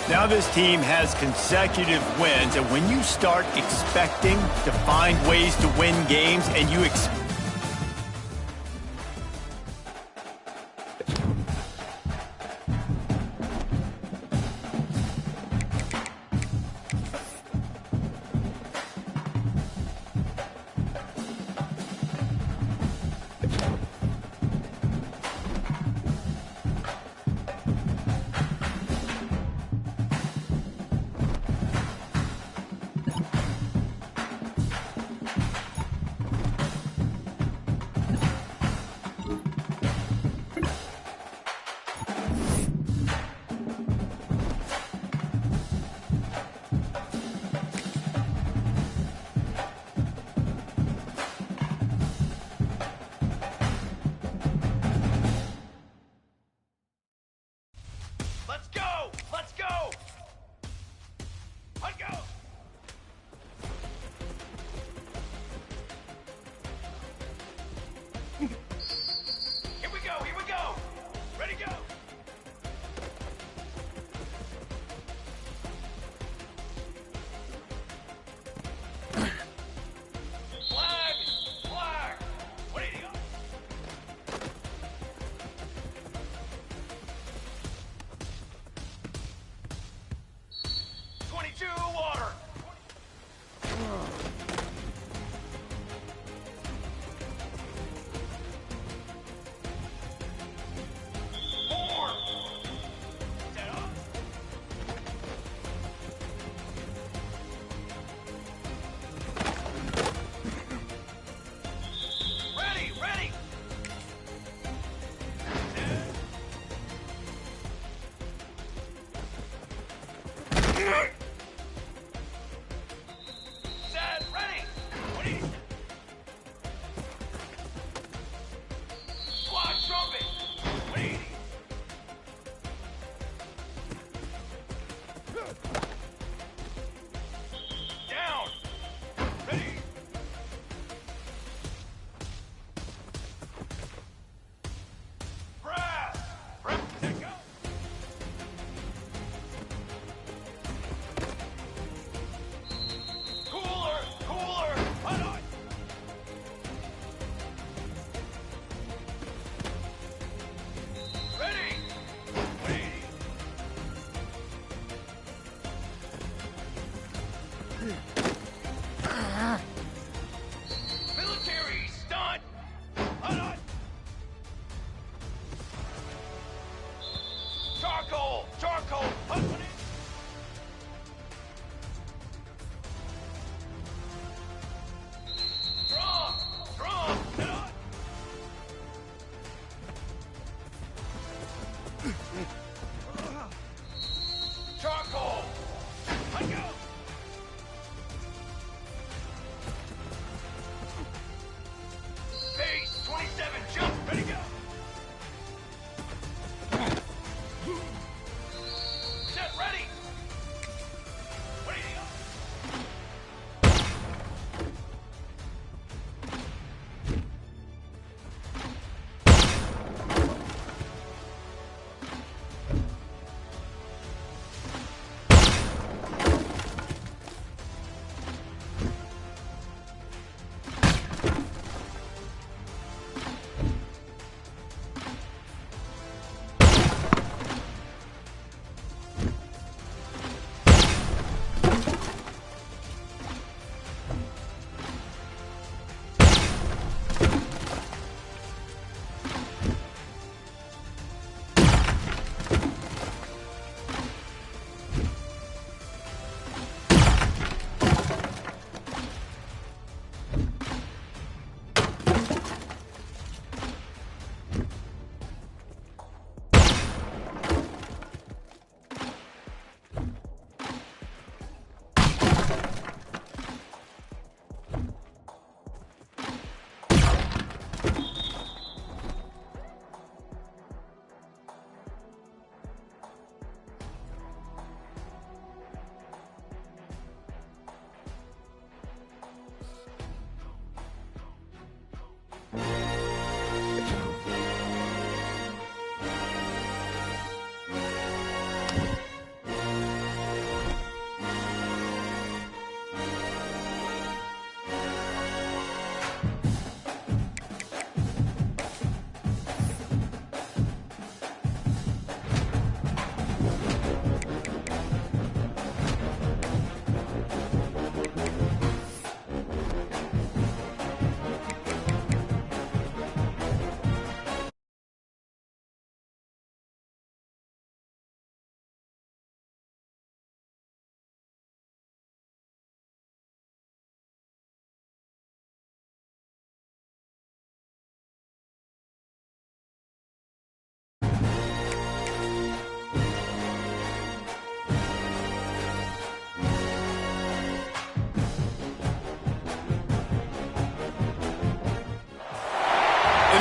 Now this team has consecutive wins, and when you start expecting to find ways to win games and you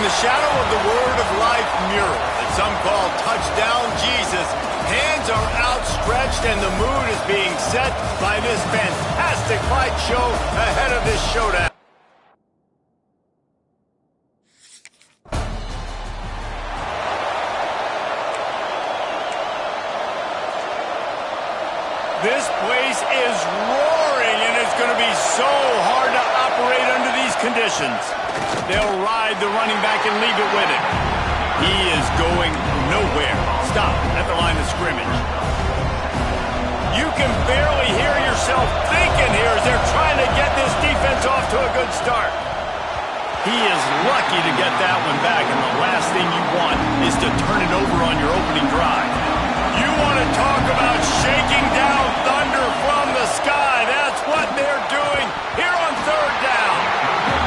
the shadow of the Word of Life mural that some call Touchdown Jesus, hands are outstretched and the mood is being set by this fantastic light show ahead of this showdown. This place is roaring, and it's going to be so hard to operate under these conditions. They'll ride the running back and leave it with him. He is going nowhere. Stop at the line of scrimmage. You can barely hear yourself thinking here as they're trying to get this defense off to a good start. He is lucky to get that one back, and the last thing you want is to turn it over on your opening drive. You want to talk about shaking down thunder from the sky. That's what they're doing here on third down.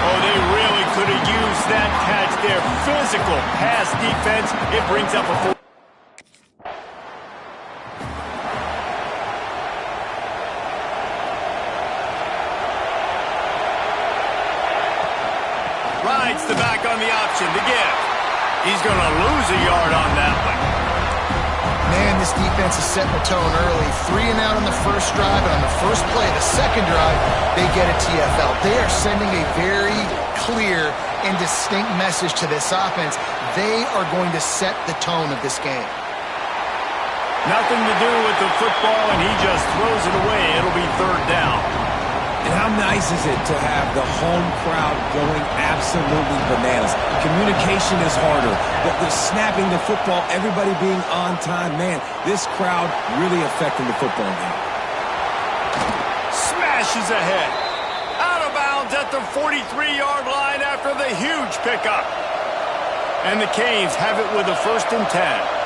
Oh, they really could have used that catch there. Physical pass defense. It brings up a fourth. Rides the back on the option to give. He's going to lose a yard on that one. Man, this defense is setting the tone early. 3 and out on the first drive, and on the first play of the second drive, they get a TFL. They are sending a very clear and distinct message to this offense. They are going to set the tone of this game. Nothing to do with the football, and he just throws it away. It'll be third down. And how nice is it to have the home crowd going absolutely bananas? Communication is harder. The snapping the football, everybody being on time. Man, this crowd really affecting the football game. Smashes ahead. Out of bounds at the 43-yard line after the huge pickup. And the Canes have it with a 1st and 10.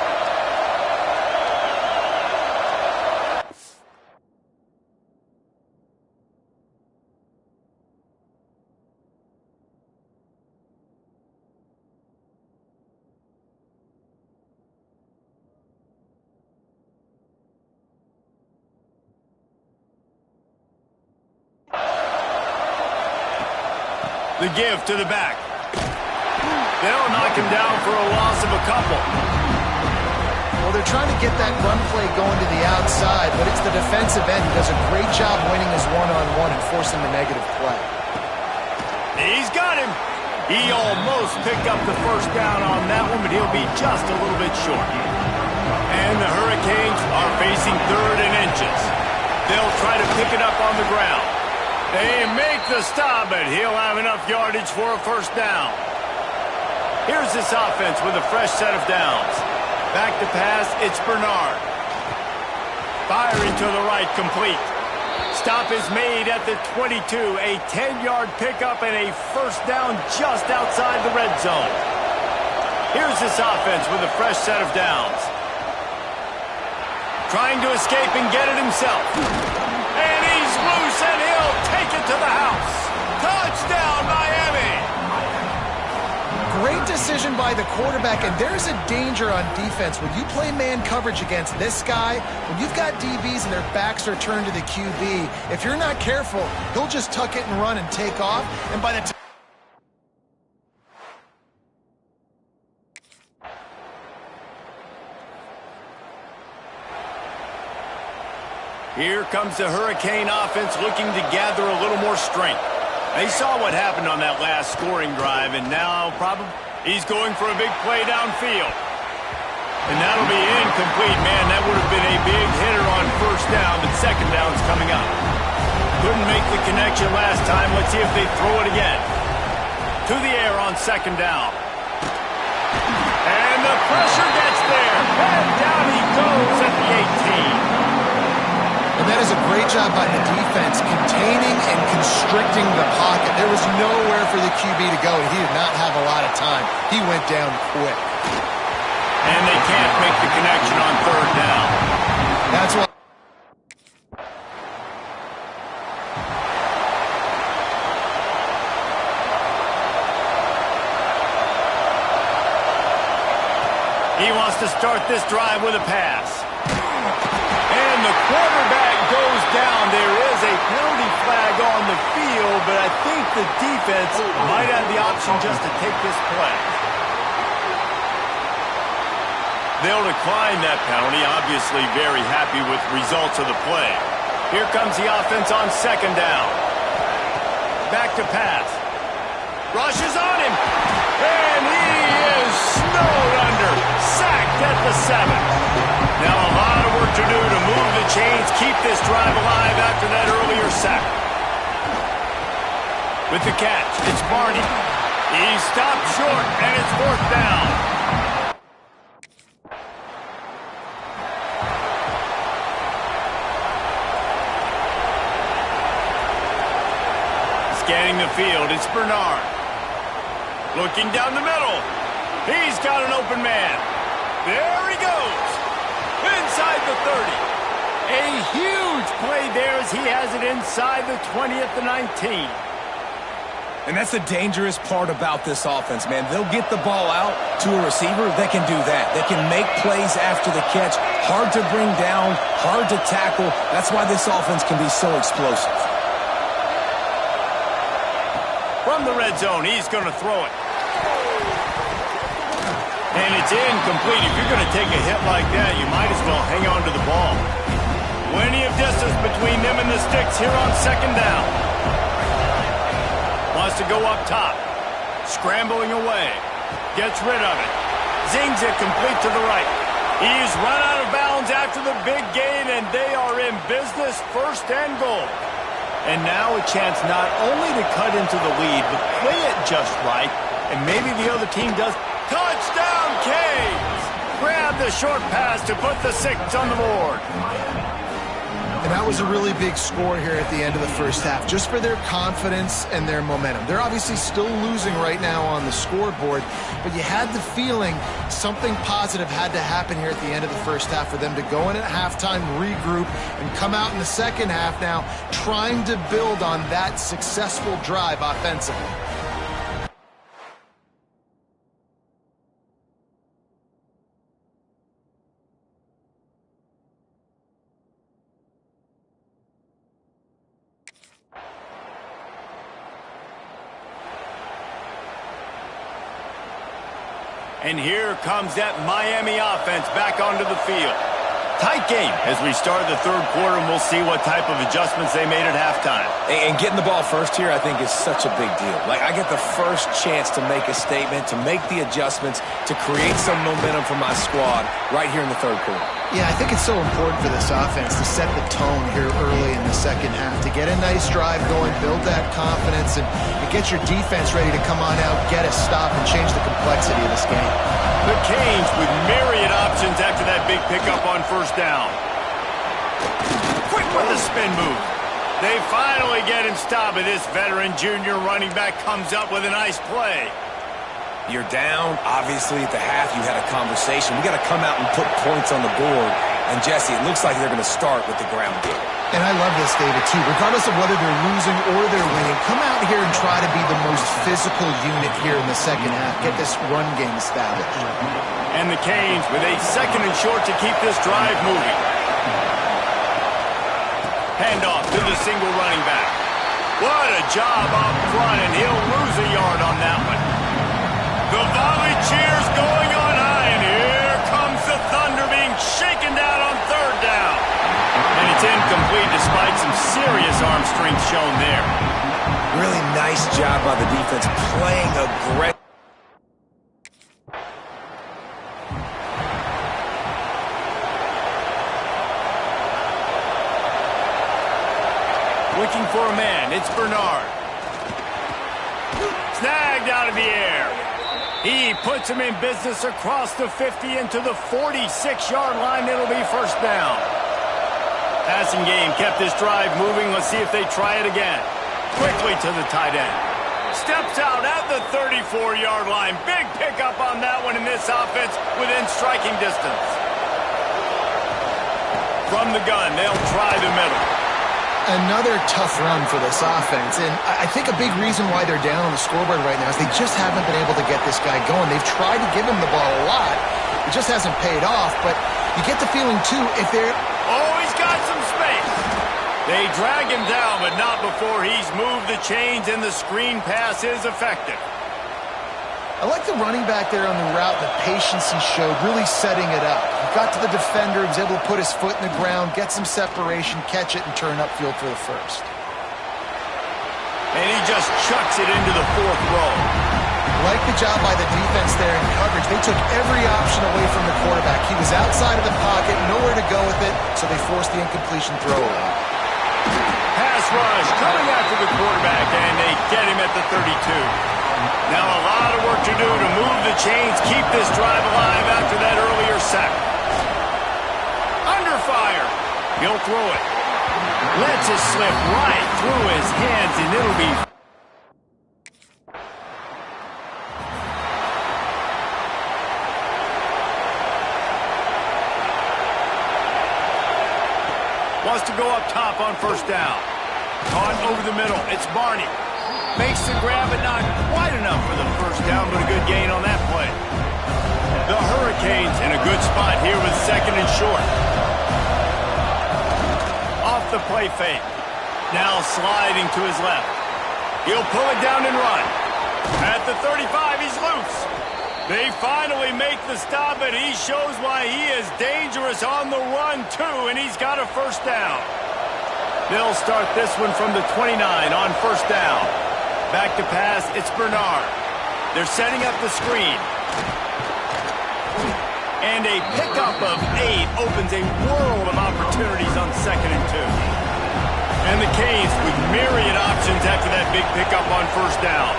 The give to the back. They'll knock him down for a loss of a couple. Well, they're trying to get that run play going to the outside, but it's the defensive end who does a great job winning his one-on-one and forcing the negative play. He's got him. He almost picked up the first down on that one, but he'll be just a little bit short. And the Hurricanes are facing 3rd and inches. They'll try to pick it up on the ground. They make the stop, but he'll have enough yardage for a 1st down. Here's this offense with a fresh set of downs. Back to pass, it's Bernard. Firing to the right, complete. Stop is made at the 22. A 10-yard pickup and a 1st down just outside the red zone. Here's this offense with a fresh set of downs. Trying to escape and get it himself. And he's loose, and he'll take it to the house. Touchdown, Miami! Great decision by the quarterback, and there's a danger on defense. When you play man coverage against this guy, when you've got DBs and their backs are turned to the QB, if you're not careful, he'll just tuck it and run and take off, and by the time Here comes the Hurricane offense looking to gather a little more strength. They saw what happened on that last scoring drive, and now probably he's going for a big play downfield. And that'll be incomplete, man. That would have been a big hitter on 1st down, but 2nd down's coming up. Couldn't make the connection last time. Let's see if they throw it again. To the air on 2nd down. And the pressure gets there. And down he goes at the 18. And that is a great job by the defense, containing and constricting the pocket. There was nowhere for the QB to go, and he did not have a lot of time. He went down quick. And they can't make the connection on 3rd down. That's why. He wants to start this drive with a pass. And the quarterback goes down. There is a penalty flag on the field, but I think the defense might have the option just to take this play. They'll decline that penalty, obviously very happy with results of the play. Here comes the offense on second down. Back to pass. Rushes on him. And he is snowed under. Sacked at the 7. Now a lot of work to do to move the chains, keep this drive alive after that earlier sack. With the catch, it's Barney. He stopped short, and it's 4th down. Scanning the field, it's Bernard. Looking down the middle. He's got an open man. There he goes. Inside the 30. A huge play there as he has it inside the 20 at the 19. And that's the dangerous part about this offense, man. They'll get the ball out to a receiver. They can do that. They can make plays after the catch. Hard to bring down, hard to tackle. That's why this offense can be so explosive. From the red zone, he's going to throw it. And it's incomplete. If you're going to take a hit like that, you might as well hang on to the ball. Plenty of distance between them and the sticks here on second down. Wants to go up top. Scrambling away. Gets rid of it. Zings it complete to the right. He's run out of bounds after the big gain, and they are in business, 1st and goal. And now a chance not only to cut into the lead, but play it just right, and maybe the other team does. Touchdown, Canes! Grab the short pass to put the 6 on the board. And that was a really big score here at the end of the first half, just for their confidence and their momentum. They're obviously still losing right now on the scoreboard, but you had the feeling something positive had to happen here at the end of the first half for them to go in at halftime, regroup, and come out in the second half now trying to build on that successful drive offensively. And here comes that Miami offense back onto the field. Tight game as we start the third quarter, and we'll see what type of adjustments they made at halftime. And getting the ball first here, I think, is such a big deal. Like, I get the first chance to make a statement, to make the adjustments, to create some momentum for my squad right here in the third quarter. Yeah, I think it's so important for this offense to set the tone here early in the second half, to get a nice drive going, build that confidence, and get your defense ready to come on out, get a stop, and change the complexity of this game. The Canes with myriad options after that big pickup on first down. Quick with the spin move. They finally get him stopped, and this veteran junior running back comes up with a nice play. You're down. Obviously, at the half, you had a conversation. We got to come out and put points on the board. And, Jesse, it looks like they're going to start with the ground game. And I love this, David, too. Regardless of whether they're losing or they're winning, come out here and try to be the most physical unit here in the second half. Get this run game established. And the Canes with a 2nd and short to keep this drive moving. Handoff to the single running back. What a job up front, and he'll lose a yard on that one. The volley cheers going on high, and here comes the Thunder being shaken down on 3rd down. And it's incomplete despite some serious arm strength shown there. Really nice job by the defense playing aggressive. Looking for a man, it's Bernard. Snagged out of the air. He puts him in business across the 50 into the 46-yard line. It'll be 1st down. Passing game kept this drive moving. Let's see if they try it again. Quickly to the tight end. Steps out at the 34-yard line. Big pickup on that one in this offense within striking distance. From the gun, they'll try the middle. Another tough run for this offense, and I think a big reason why they're down on the scoreboard right now is they just haven't been able to get this guy going. They've tried to give him the ball a lot. It just hasn't paid off, but you get the feeling, too, if they're... Oh, he's got some space. They drag him down, but not before he's moved the chains, and the screen pass is effective. I like the running back there on the route, the patience he showed, really setting it up. He got to the defender, he was able to put his foot in the ground, get some separation, catch it, and turn upfield for the first. And he just chucks it into the fourth row. Like the job by the defense there in coverage. They took every option away from the quarterback. He was outside of the pocket, nowhere to go with it, so they forced the incompletion throw away. Pass rush coming after the quarterback, and they get him at the 32. Now a lot of work to do to move the chains, keep this drive alive after that earlier sack. Under fire. He'll throw it. Lets it slip right through his hands, and it'll be... Wants to go up top on first down. Caught over the middle. It's Barney. Makes the grab, but not quite enough for the first down, but a good gain on that play. The Hurricanes in a good spot here with second and short. Off the play fake. Now sliding to his left. He'll pull it down and run. At the 35, he's loose. They finally make the stop, and he shows why he is dangerous on the run, too, and he's got a first down. They'll start this one from the 29 on first down. Back to pass, it's Bernard. They're setting up the screen. And a pickup of 8 opens a world of opportunities on second and 2. And the Canes with myriad options after that big pickup on first down.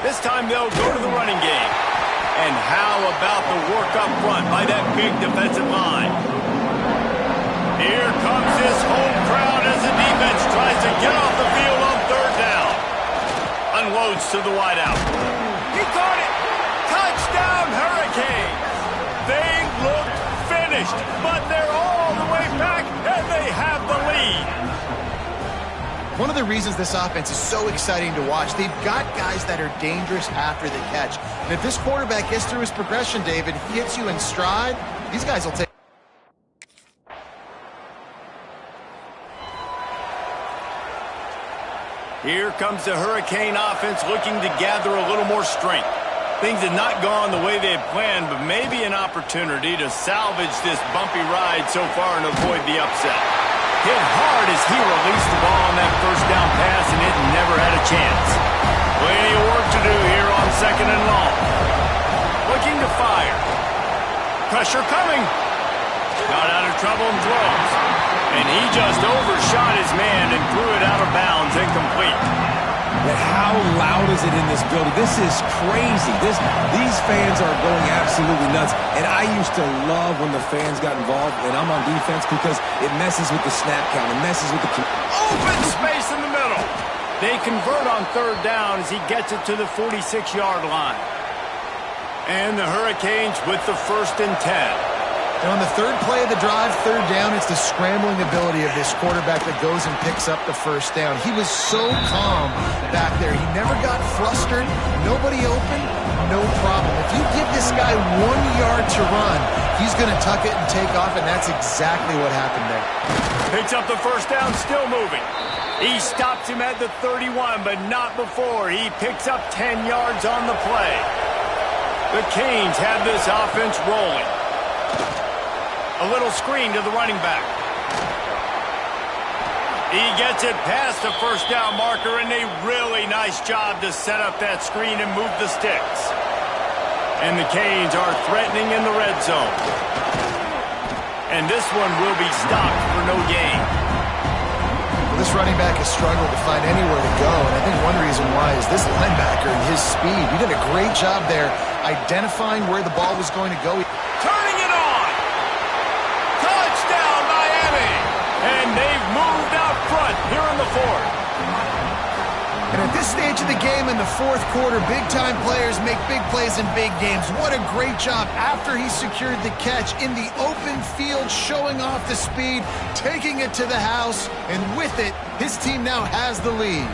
This time they'll go to the running game. And how about the work up front by that big defensive line? Here comes his home crowd as the defense tries to get off the field on third down. Unloads to the wideout. He caught it! Touchdown Hurricanes! They looked finished, but they're all the way back, and they have the lead. One of the reasons this offense is so exciting to watch, they've got guys that are dangerous after the catch. And if this quarterback gets through his progression, David, he hits you in stride, these guys will take. Here comes the Hurricane offense looking to gather a little more strength. Things have not gone the way they had planned, but maybe an opportunity to salvage this bumpy ride so far and avoid the upset. Hit hard as he released the ball on that first down pass, and it never had a chance. Plenty of work to do here on second and long. Looking to fire. Pressure coming. Got out of trouble and throws. And he just overshot his man and threw it out of bounds, incomplete. But how loud is it in this building? This is crazy. These fans are going absolutely nuts. And I used to love when the fans got involved, and I'm on defense because it messes with the snap count. It messes with the... Open space in the middle. They convert on third down as he gets it to the 46-yard line. And the Hurricanes with the 1st and 10. And on the third play of the drive, third down, it's the scrambling ability of this quarterback that goes and picks up the first down. He was so calm back there. He never got flustered. Nobody open, no problem. If you give this guy 1 yard to run, he's going to tuck it and take off, and that's exactly what happened there. Picks up the first down, still moving. He stops him at the 31, but not before. He picks up 10 yards on the play. The Canes have this offense rolling. A little screen to the running back. He gets it past the first down marker, and a really nice job to set up that screen and move the sticks. And the Canes are threatening in the red zone. And this one will be stopped for no gain. Well, this running back has struggled to find anywhere to go, and I think one reason why is this linebacker and his speed. He did a great job there identifying where the ball was going to go. Turning it on! Touchdown, Miami! And they've moved out front here in the fourth. And at this stage of the game in the fourth quarter, big-time players make big plays in big games. What a great job after he secured the catch in the open field, showing off the speed, taking it to the house, and with it, his team now has the lead.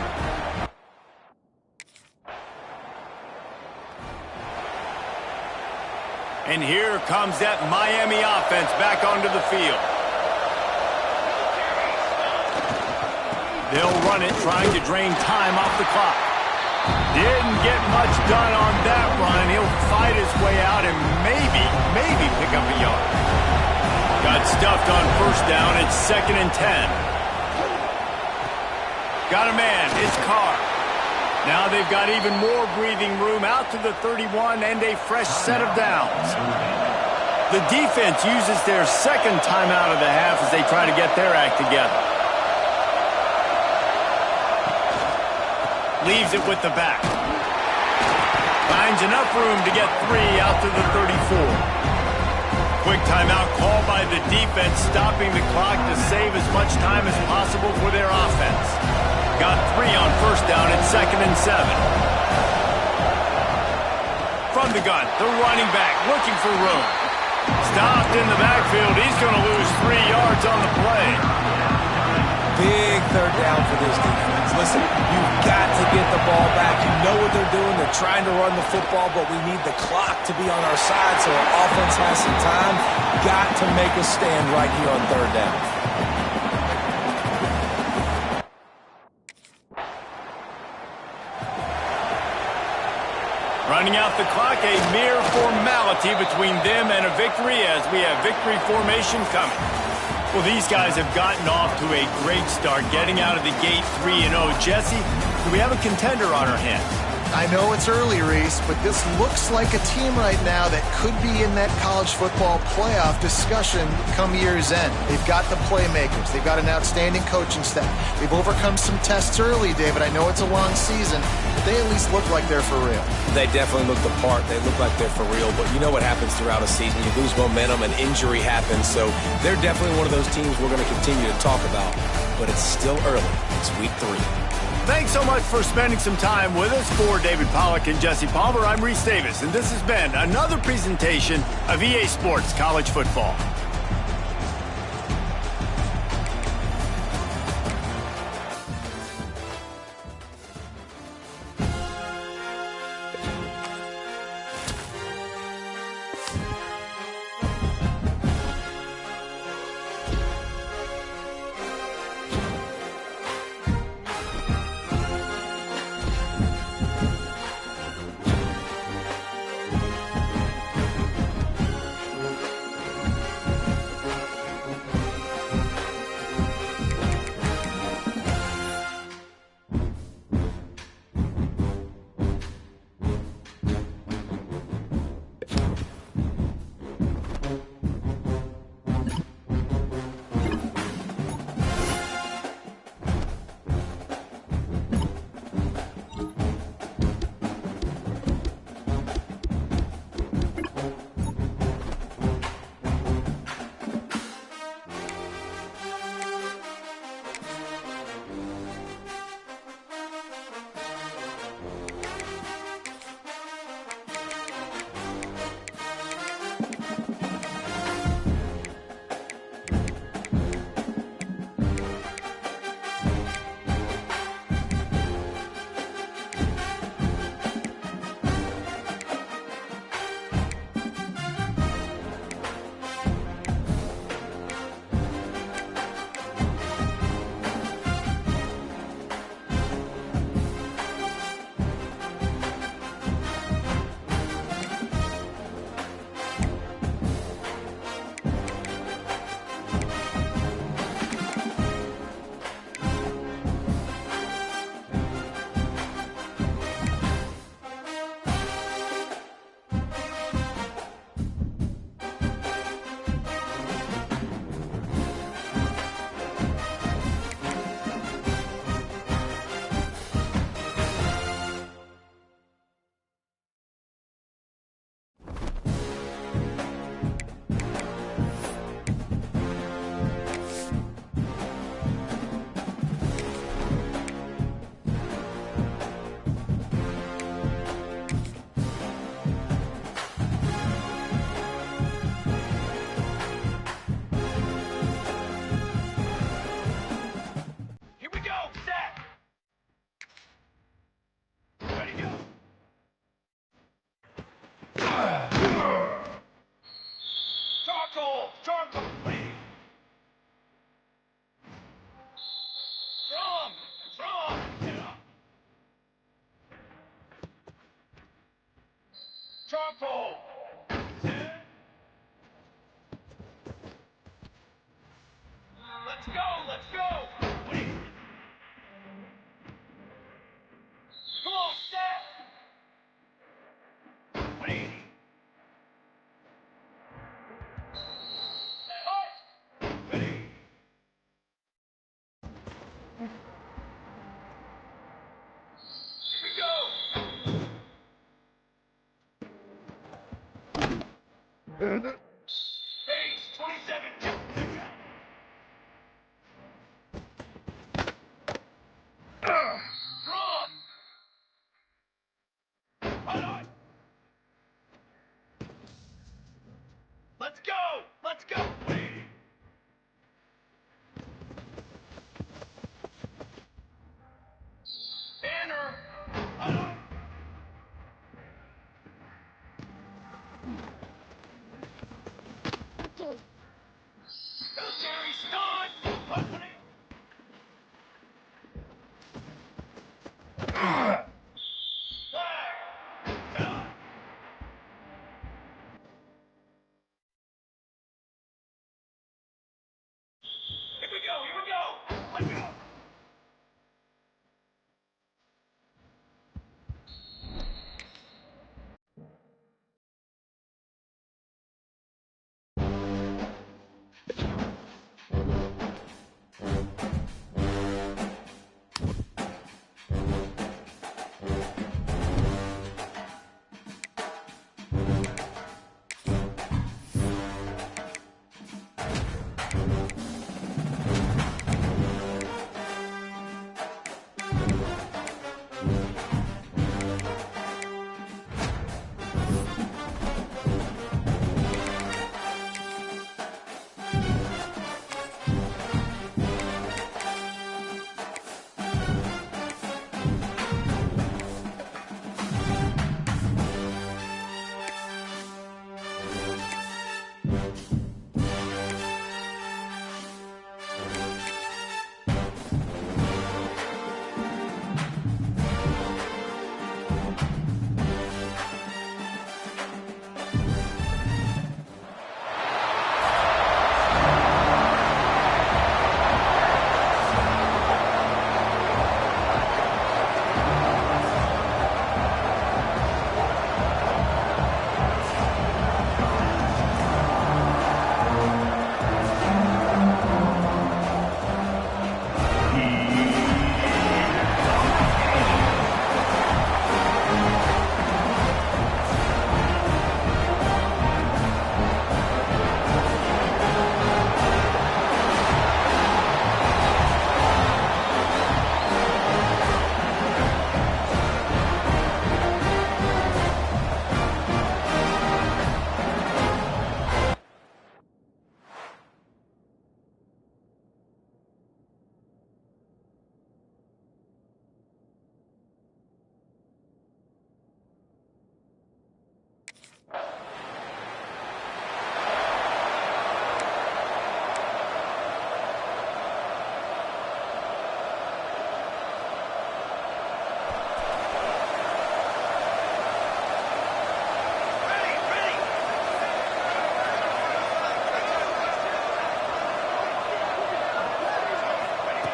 And here comes that Miami offense back onto the field. They'll run it, trying to drain time off the clock. Didn't get much done on that run. He'll fight his way out and maybe pick up a yard. Got stuffed on first down. It's 2nd and 10. Got a man. It's Carr. Now they've got even more breathing room out to the 31 and a fresh set of downs. The defense uses their second timeout of the half as they try to get their act together. Leaves it with the back. Finds enough room to get 3 out to the 34. Quick timeout called by the defense, stopping the clock to save as much time as possible for their offense. Got 3 on first down at 2nd and 7. From the gun, the running back looking for room. Stopped in the backfield. He's going to lose 3 yards on the play. Big third down for this defense. Listen, you've got to get the ball back. You know what they're doing. They're trying to run the football, but we need the clock to be on our side so our offense has some time. Got to make a stand right here on third down. Running out the clock, a mere formality between them and a victory as we have victory formation coming. Well, these guys have gotten off to a great start, getting out of the gate 3-0. Jesse, do we have a contender on our hands? I know it's early, Reese, but this looks like a team right now that could be in that college football playoff discussion come year's end. They've got the playmakers. They've got an outstanding coaching staff. They've overcome some tests early, David. I know it's a long season, but they at least look like they're for real. They definitely look the part. They look like they're for real, but you know what happens throughout a season. You lose momentum and injury happens, so they're definitely one of those teams we're going to continue to talk about, but it's still early. It's week 3. Thanks so much for spending some time with us. For David Pollack and Jesse Palmer, I'm Reese Davis, and this has been another presentation of EA Sports College Football.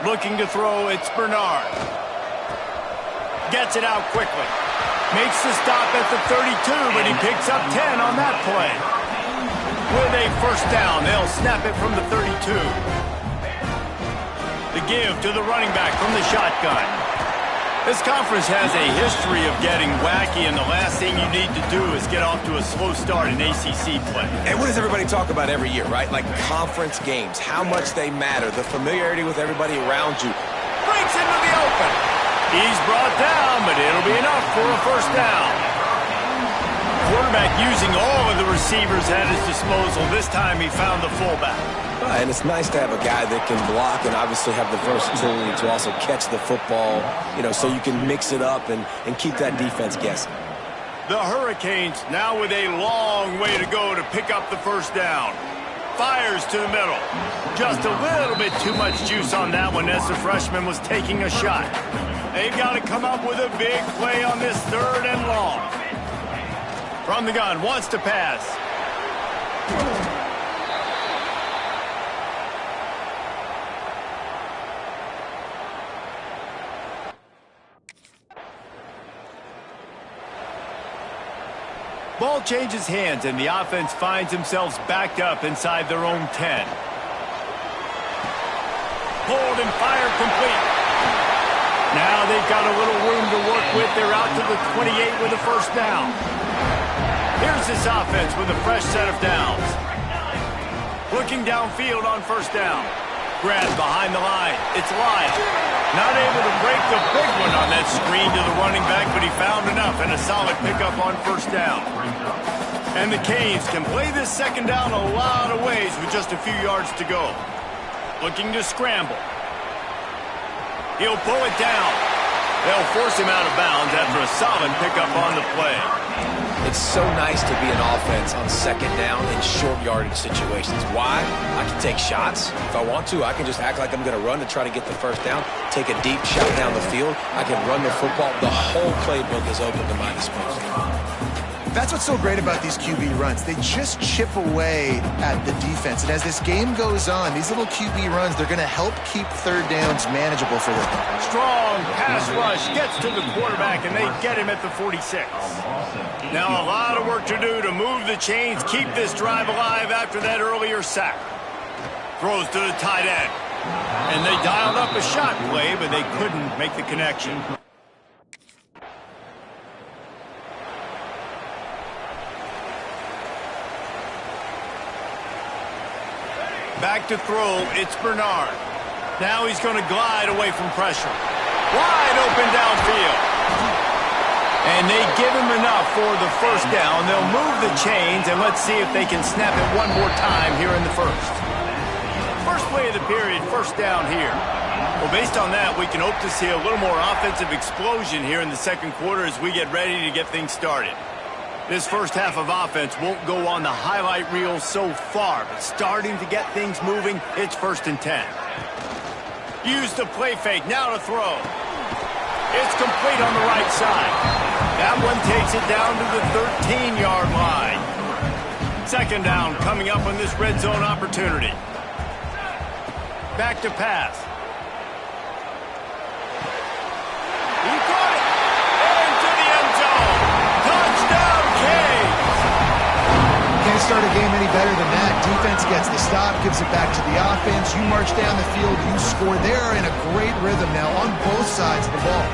Looking to throw, it's Bernard. Gets it out quickly. Makes the stop at the 32, but he picks up 10 on that play. With a first down, they'll snap it from the 32. The give to the running back from the shotgun. This conference has a history of getting wacky, and the last thing you need to do is get off to a slow start in ACC play. And what does everybody talk about every year, right? Like conference games, how much they matter, the familiarity with everybody around you. Breaks into the open. He's brought down, but it'll be enough for a first down. Quarterback using all of the receivers at his disposal. This time he found the fullback. And it's nice to have a guy that can block and obviously have the versatility to also catch the football, so you can mix it up and keep that defense guessing. The Hurricanes now with a long way to go to pick up the first down. Fires to the middle. Just a little bit too much juice on that one as the freshman was taking a shot. They've got to come up with a big play on this 3rd and long. From the gun, wants to pass. Ball changes hands, and the offense finds themselves backed up inside their own 10. Pulled and fired complete. Now they've got a little room to work with. They're out to the 28 with a first down. Here's this offense with a fresh set of downs. Looking downfield on first down. Grab behind the line. It's Lyle. Not able to break the big one on that screen to the running back, but he found enough and a solid pickup on first down. And the Canes can play this second down a lot of ways with just a few yards to go. Looking to scramble. He'll pull it down. They'll force him out of bounds after a solid pickup on the play. It's so nice to be an offense on second down in short yardage situations. Why? I can take shots. If I want to, I can just act like I'm going to run to try to get the first down, take a deep shot down the field. I can run the football. The whole playbook is open to my disposal. That's what's so great about these QB runs. They just chip away at the defense. And as this game goes on, these little QB runs, they're going to help keep third downs manageable for them. Strong pass rush gets to the quarterback, and they get him at the 46. Now a lot of work to do to move the chains, keep this drive alive after that earlier sack. Throws to the tight end. And they dialed up a shot play, but they couldn't make the connection. Back to throw, it's Bernard. Now he's going to glide away from pressure. Wide open downfield. And they give him enough for the first down. They'll move the chains, and let's see if they can snap it one more time here in the first. First play of the period, first down here. Well, based on that, we can hope to see a little more offensive explosion here in the second quarter as we get ready to get things started. This first half of offense won't go on the highlight reel so far, but starting to get things moving, it's 1st and 10. Use the play fake, now to throw. It's complete on the right side. That one takes it down to the 13-yard line. Second down coming up on this red zone opportunity. Back to pass. He caught it. Into the end zone. Touchdown, Canes. Can't start a game any better than that. Defense gets the stop, gives it back to the offense. You march down the field, you score. They're in a great rhythm now on both sides of the ball.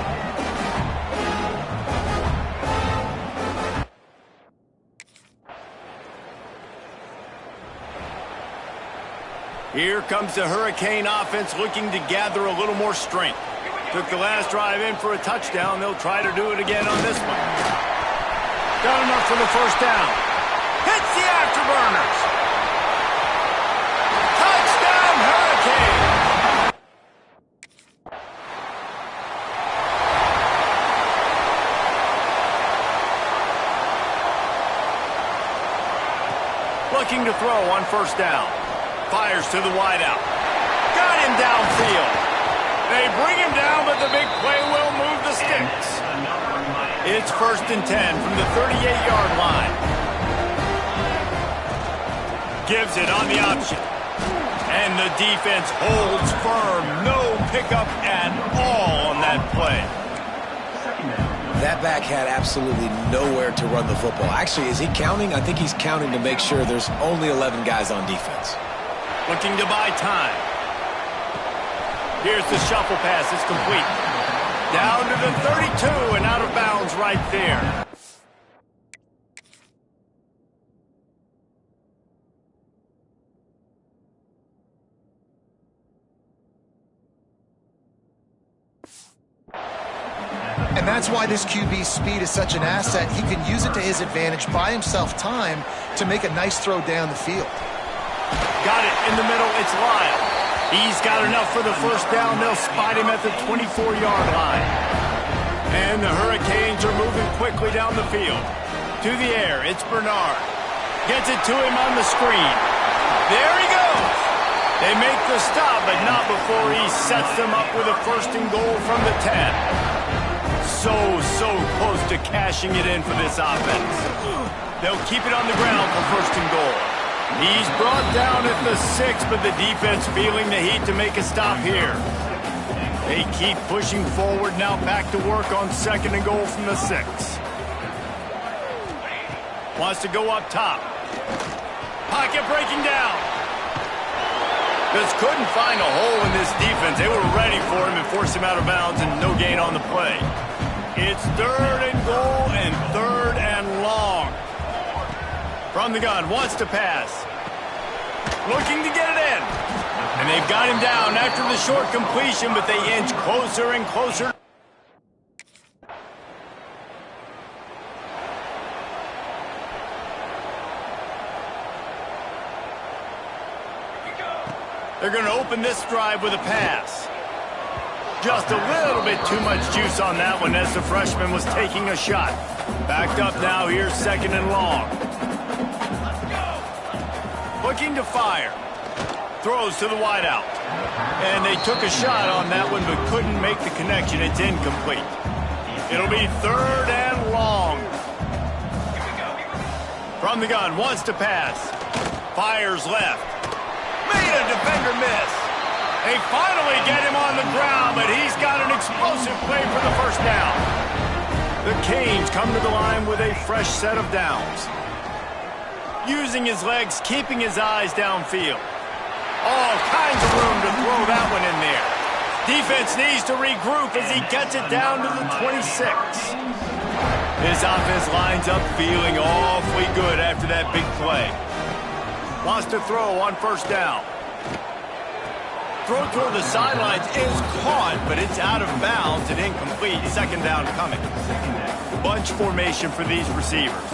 Here comes the Hurricane offense looking to gather a little more strength. Took the last drive in for a touchdown. They'll try to do it again on this one. Got enough for the first down. Hits the afterburners. Touchdown, Hurricane. Looking to throw on first down. Fires to the wideout. Got him downfield. They bring him down, but the big play will move the sticks. It's 1st and 10 from the 38-yard line. Gives it on the option. And the defense holds firm. No pickup at all on that play. That back had absolutely nowhere to run the football. Actually, is he counting? I think he's counting to make sure there's only 11 guys on defense. Looking to buy time. Here's the shuffle pass. It's complete. Down to the 32 and out of bounds right there. And that's why this QB's speed is such an asset. He can use it to his advantage, buy himself time to make a nice throw down the field. Got it in the middle. It's Lyle. He's got enough for the first down. They'll spot him at the 24-yard line. And the Hurricanes are moving quickly down the field. To the air, it's Bernard. Gets it to him on the screen. There he goes. They make the stop, but not before he sets them up with a 1st and goal from the 10. so close to cashing it in for this offense. They'll keep it on the ground for first and goal. He's brought down at the 6, but the defense feeling the heat to make a stop here. They keep pushing forward, now back to work on second and goal from the 6. Wants to go up top. Pocket breaking down. Just couldn't find a hole in this defense. They were ready for him and forced him out of bounds, and no gain on the play. It's third and goal and third and long. From the gun, wants to pass. Looking to get it in. And they've got him down after the short completion, but they inch closer and closer. They're going to open this drive with a pass. Just a little bit too much juice on that one as the freshman was taking a shot. Backed up now, here's second and long. Looking to fire. Throws to the wideout. And they took a shot on that one but couldn't make the connection. It's incomplete. It'll be third and long. From the gun, wants to pass. Fires left. Made a defender miss. They finally get him on the ground, but he's got an explosive play for the first down. The Canes come to the line with a fresh set of downs. Using his legs, keeping his eyes downfield. All kinds of room to throw that one in there. Defense needs to regroup as he gets it down to the 26. His offense lines up feeling awfully good after that big play. Wants to throw on first down. Throw toward the sidelines is caught, but it's out of bounds and incomplete. Second down coming. Bunch formation for these receivers.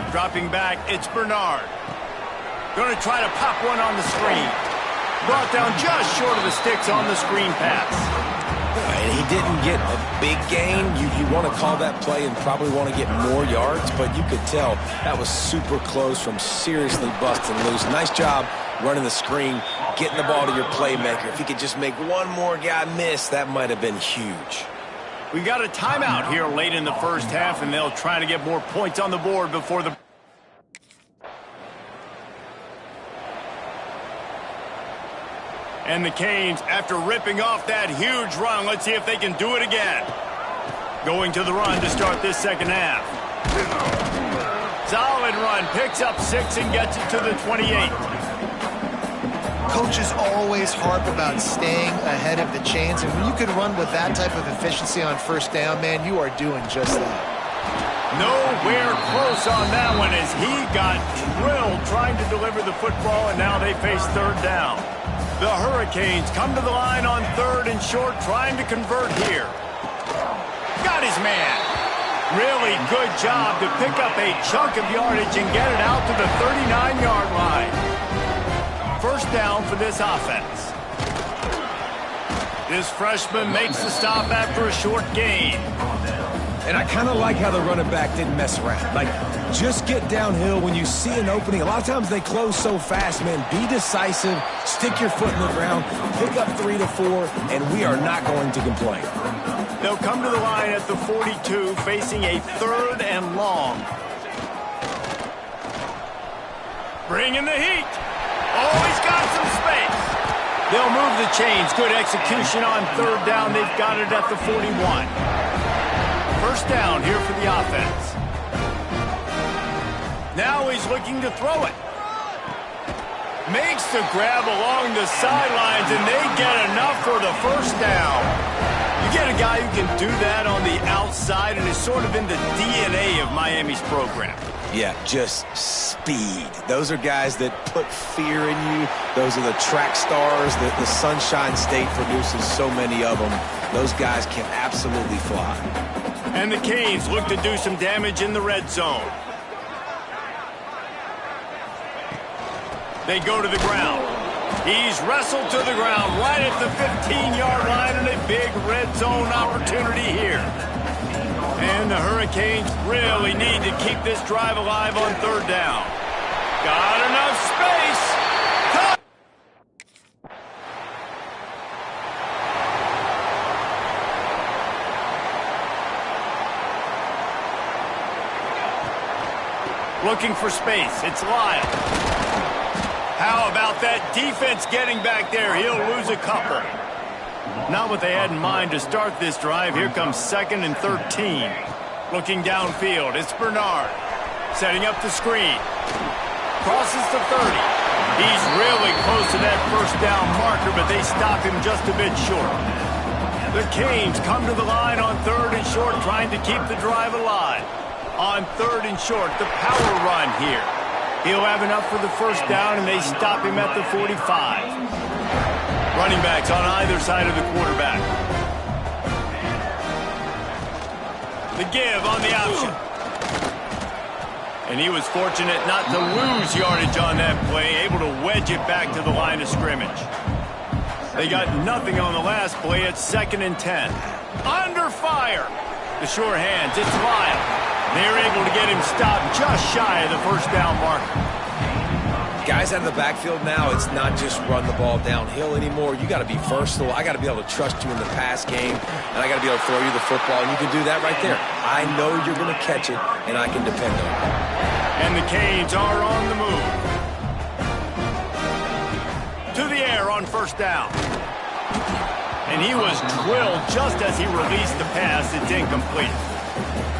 Dropping back, it's Bernard. Going to try to pop one on the screen. Brought down just short of the sticks on the screen pass. And he didn't get a big gain. You want to call that play and probably want to get more yards, but you could tell that was super close from seriously busting loose. Nice job running the screen, getting the ball to your playmaker. If he could just make one more guy miss, that might have been huge. We got a timeout here late in the first half, and they'll try to get more points on the board before the... And the Canes, after ripping off that huge run, let's see if they can do it again. Going to the run to start this second half. Solid run, picks up 6 and gets it to the 28. Coaches always harp about staying ahead of the chains, and when you can run with that type of efficiency on first down, man, you are doing just that. Nowhere close on that one as he got drilled trying to deliver the football, and now they face third down. The Hurricanes come to the line on third and short, trying to convert here. Got his man. Really good job to pick up a chunk of yardage and get it out to the 39-yard line. First down for this offense. This freshman makes the stop after a short gain. And I kind of like how the running back didn't mess around. Like, just get downhill when you see an opening. A lot of times they close so fast, man. Be decisive, stick your foot in the ground, pick up 3 to 4, and we are not going to complain. They'll come to the line at the 42, facing a third and long. Bring in the heat. Oh, he's got some space. They'll move the chains. Good execution on third down. They've got it at the 41. First down here for the offense. Now he's looking to throw it. Makes the grab along the sidelines, and they get enough for the first down. You get a guy who can do that on the outside, and is sort of in the DNA of Miami's program. Yeah, just speed. Those are guys that put fear in you. Those are the track stars that the Sunshine State produces so many of them. Those guys can absolutely fly. And the Canes look to do some damage in the red zone. They go to the ground. He's wrestled to the ground right at the 15-yard line, and a big red zone opportunity here. And the Hurricanes really need to keep this drive alive on third down. Got enough space. Looking for space. It's Lyle. How about that defense getting back there? He'll lose a couple. Not what they had in mind to start this drive. Here comes 2nd and 13. Looking downfield. It's Bernard. Setting up the screen. Crosses the 30. He's really close to that first down marker, but they stop him just a bit short. The Canes come to the line on 3rd and short, trying to keep the drive alive. On 3rd and short, the power run here. He'll have enough for the first down, and they stop him at the 45. Running backs on either side of the quarterback. The give on the option. And he was fortunate not to lose yardage on that play, able to wedge it back to the line of scrimmage. They got nothing on the last play. It's 2nd and 10. Under fire. The sure hands. It's Lyle. They're able to get him stopped just shy of the first down marker. Guys out of the backfield now, it's not just run the ball downhill anymore. You got to be versatile. I got to be able to trust you in the pass game, and I got to be able to throw you the football, and you can do that right there. I know you're going to catch it, and I can depend on it. And the Canes are on the move. To the air on first down. And he was drilled just as he released the pass. It's incomplete.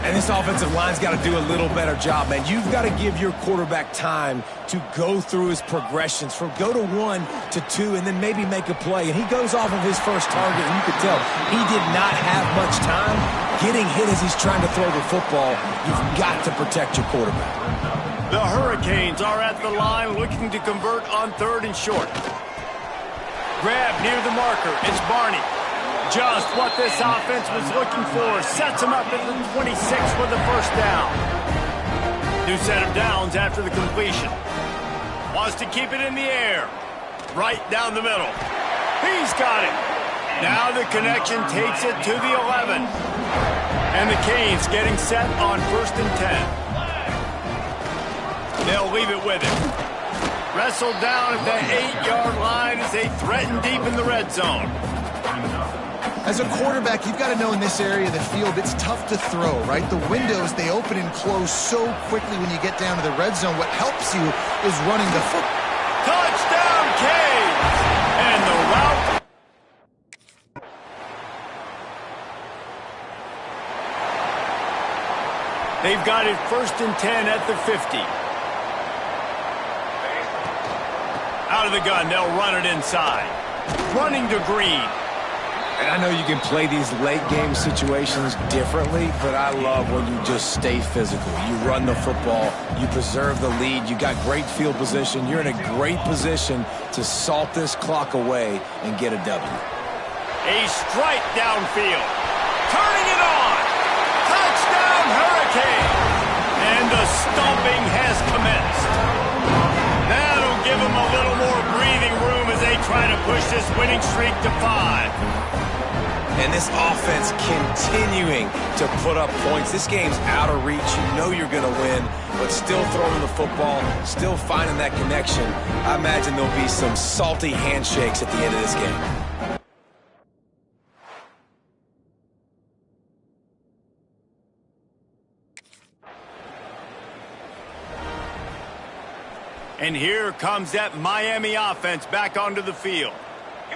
And this offensive line's got to do a little better job, man. You've got to give your quarterback time to go through his progressions from go to 1 to 2 and then maybe make a play. And he goes off of his first target, and you can tell he did not have much time getting hit as he's trying to throw the football. You've got to protect your quarterback. The Hurricanes are at the line looking to convert on 3rd and short. Grab near the marker. It's Barney. Just what this offense was looking for. Sets him up at the 26 for the first down. New set of downs after the completion. Wants to keep it in the air. Right down the middle. He's got it. Now the connection takes it to the 11. And the Canes getting set on 1st and 10. They'll leave it with him. Wrestled down at the 8-yard line as they threaten deep in the red zone. As a quarterback, you've got to know in this area of the field, it's tough to throw, right? The windows, they open and close so quickly when you get down to the red zone. What helps you is running the foot. Touchdown, Canes! And the route. They've got it 1st and 10 at the 50. Out of the gun, they'll run it inside. Running to Green. And I know you can play these late-game situations differently, but I love when you just stay physical. You run the football, you preserve the lead, you got great field position, you're in a great position to salt this clock away and get a W. A strike downfield. Turning it on. Touchdown, Hurricane. And the stomping has commenced. That'll give them a little more breathing room as they try to push this winning streak to 5. And this offense continuing to put up points. This game's out of reach. You know you're going to win, but still throwing the football, still finding that connection. I imagine there'll be some salty handshakes at the end of this game. And here comes that Miami offense back onto the field.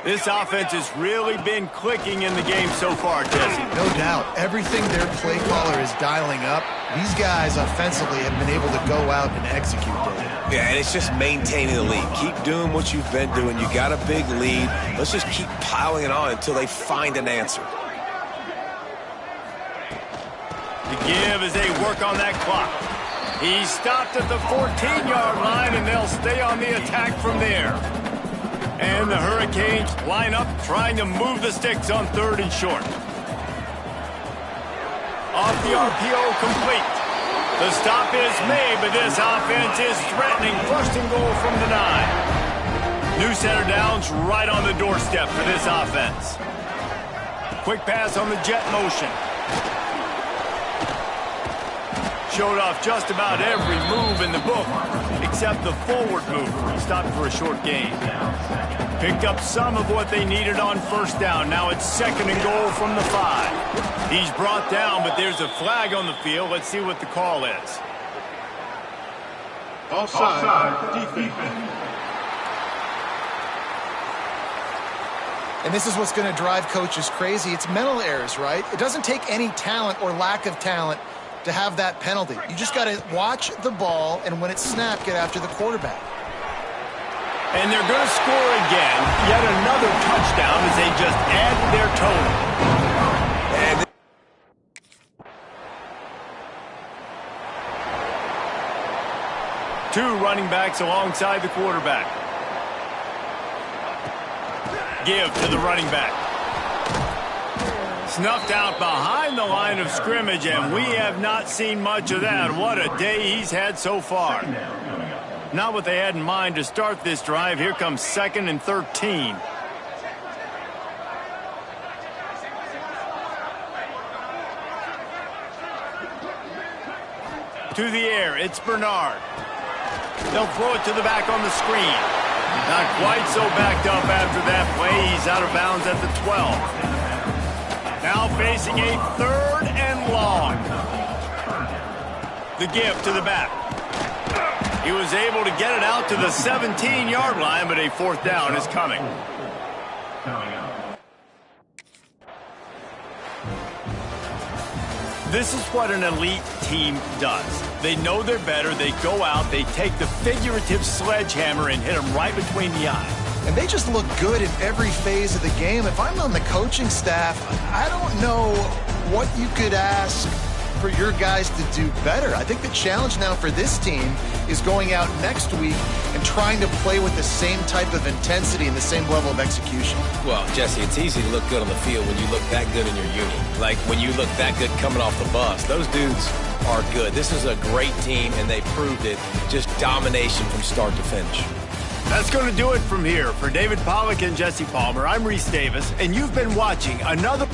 This offense has really been clicking in the game so far, Jesse. No doubt. Everything their play caller is dialing up, these guys offensively have been able to go out and execute that. Yeah, and it's just maintaining the lead. Keep doing what you've been doing. You got a big lead. Let's just keep piling it on until they find an answer. The give as they work on that clock. He's stopped at the 14-yard line, and they'll stay on the attack from there. And the Hurricanes line up trying to move the sticks on 3rd and short. Off the RPO complete. The stop is made, but this offense is threatening 1st and goal from the 9. New set of downs right on the doorstep for this offense. Quick pass on the jet motion. Showed off just about every move in the book, except the forward move. He stopped for a short gain. Picked up some of what they needed on 1st down. Now it's 2nd and goal from the 5. He's brought down, but there's a flag on the field. Let's see what the call is. Offside defense. And this is what's going to drive coaches crazy. It's mental errors, right? It doesn't take any talent or lack of talent to have that penalty. You just got to watch the ball, and when it's snapped, get after the quarterback. And they're going to score again. Yet another touchdown as they just add to their total. And two running backs alongside the quarterback. Give to the running back. Snuffed out behind the line of scrimmage, and we have not seen much of that. What a day he's had so far. Not what they had in mind to start this drive. Here comes 2nd and 13. To the air, it's Bernard. They'll throw it to the back on the screen. Not quite so backed up after that play. He's out of bounds at the 12. Now facing a 3rd and long. The give to the back. He was able to get it out to the 17-yard line, but a 4th down is coming. This is what an elite team does. They know they're better. They go out. They take the figurative sledgehammer and hit them right between the eyes. And they just look good in every phase of the game. If I'm on the coaching staff, I don't know what you could ask for your guys to do better. I think the challenge now for this team is going out next week and trying to play with the same type of intensity and the same level of execution. Well, Jesse, it's easy to look good on the field when you look that good in your unit. Like when you look that good coming off the bus. Those dudes are good. This is a great team, and they proved it. Just domination from start to finish. That's going to do it from here. For David Pollack and Jesse Palmer, I'm Reese Davis, and you've been watching another...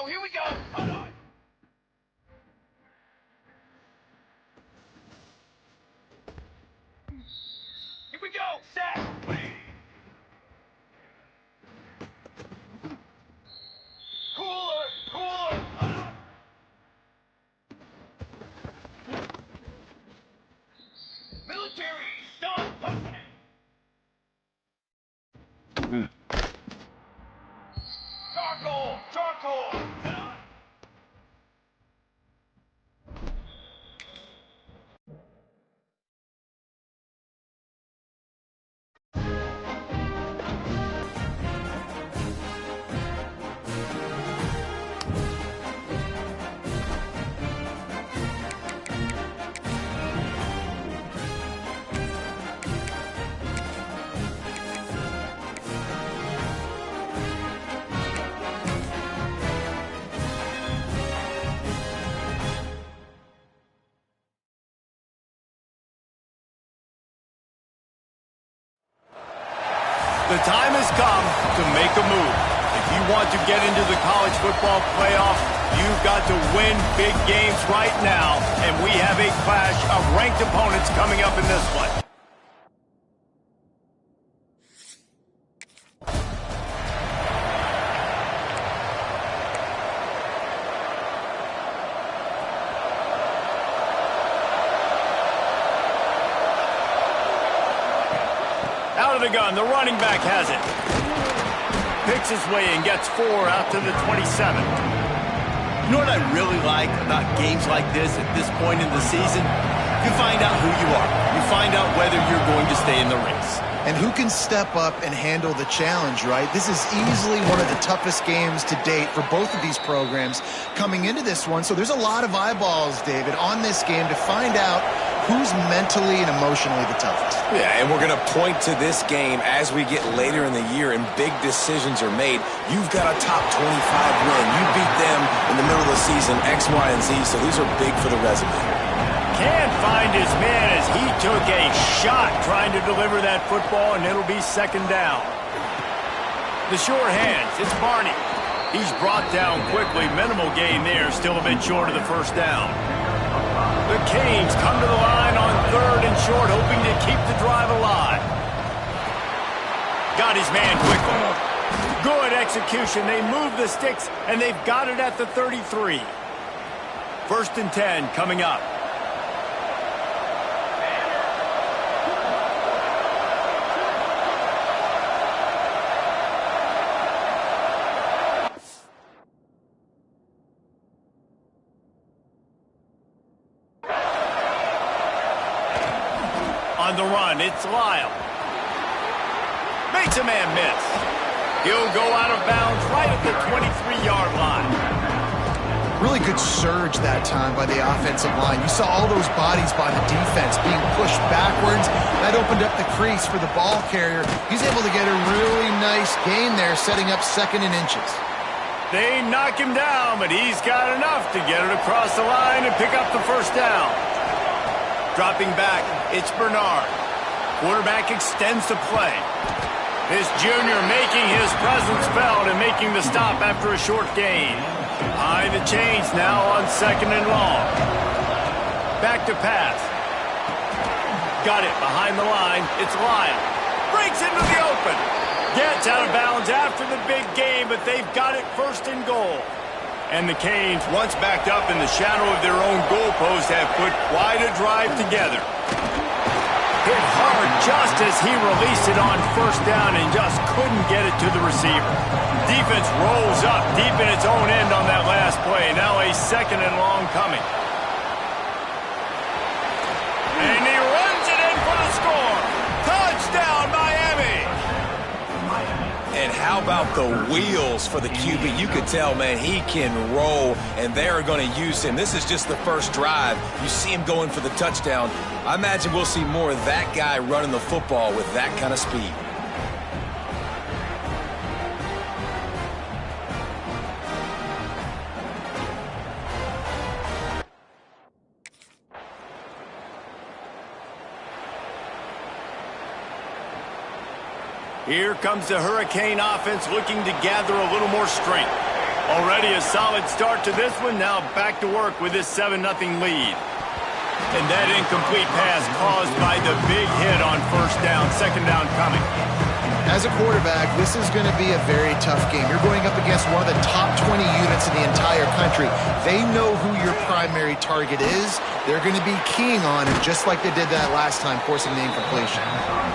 Here we go. Hold on. Here we go. Set. Cooler. Military. Stop. Charcoal. The time has come to make a move. If you want to get into the college football playoff, you've got to win big games right now, and we have a clash of ranked opponents coming up in this one. Out of the gun, the running back has it. Picks his way and gets 4 out to the 27. You know what I really like about games like this at this point in the season? You find out who you are. You find out whether you're going to stay in the race. And who can step up and handle the challenge, right? This is easily one of the toughest games to date for both of these programs coming into this one. So there's a lot of eyeballs, David, on this game to find out who's mentally and emotionally the toughest. Yeah, and we're going to point to this game as we get later in the year and big decisions are made. You've got a top 25 win. You beat them in the middle of the season, X, Y, and Z, so these are big for the resume. Can't find his man as he took a shot trying to deliver that football, and it'll be second down. The sure hands, it's Barney. He's brought down quickly. Minimal gain there, still a bit short of the first down. The Canes come to the line on 3rd and short, hoping to keep the drive alive. Got his man quickly. Good execution. They move the sticks, and they've got it at the 33. 1st and 10 coming up. On the run, it's Lyle. Makes a man miss. He'll go out of bounds right at the 23-yard line. Really good surge that time by the offensive line. You saw all those bodies by the defense being pushed backwards. That opened up the crease for the ball carrier. He's able to get a really nice gain there, setting up 2nd and inches. They knock him down, but he's got enough to get it across the line and pick up the first down. Dropping back, it's Bernard. Quarterback extends the play. This junior making his presence felt and making the stop after a short gain. High the chains now on 2nd and long. Back to pass. Got it behind the line. It's Lyle. Breaks into the open. Gets out of bounds after the big game, but they've got it 1st and goal. And the Canes, once backed up in the shadow of their own goalpost, have put quite a drive together. Hit hard just as he released it on 1st down and just couldn't get it to the receiver. Defense rolls up deep in its own end on that last play. Now a 2nd and long coming. And he runs it in for the score. Touchdown, Miami! And how about the wheels for the QB? You could tell, man, he can roll, and they're going to use him. This is just the first drive. You see him going for the touchdown. I imagine we'll see more of that guy running the football with that kind of speed. Here comes the Hurricane offense looking to gather a little more strength. Already a solid start to this one. Now back to work with this 7-0 lead. And that incomplete pass caused by the big hit on first down. Second down coming. As a quarterback, this is going to be a very tough game. You're going up against one of the top 20 units in the entire country. They know who your primary target is. They're going to be keying on him, just like they did that last time, forcing the incompletion.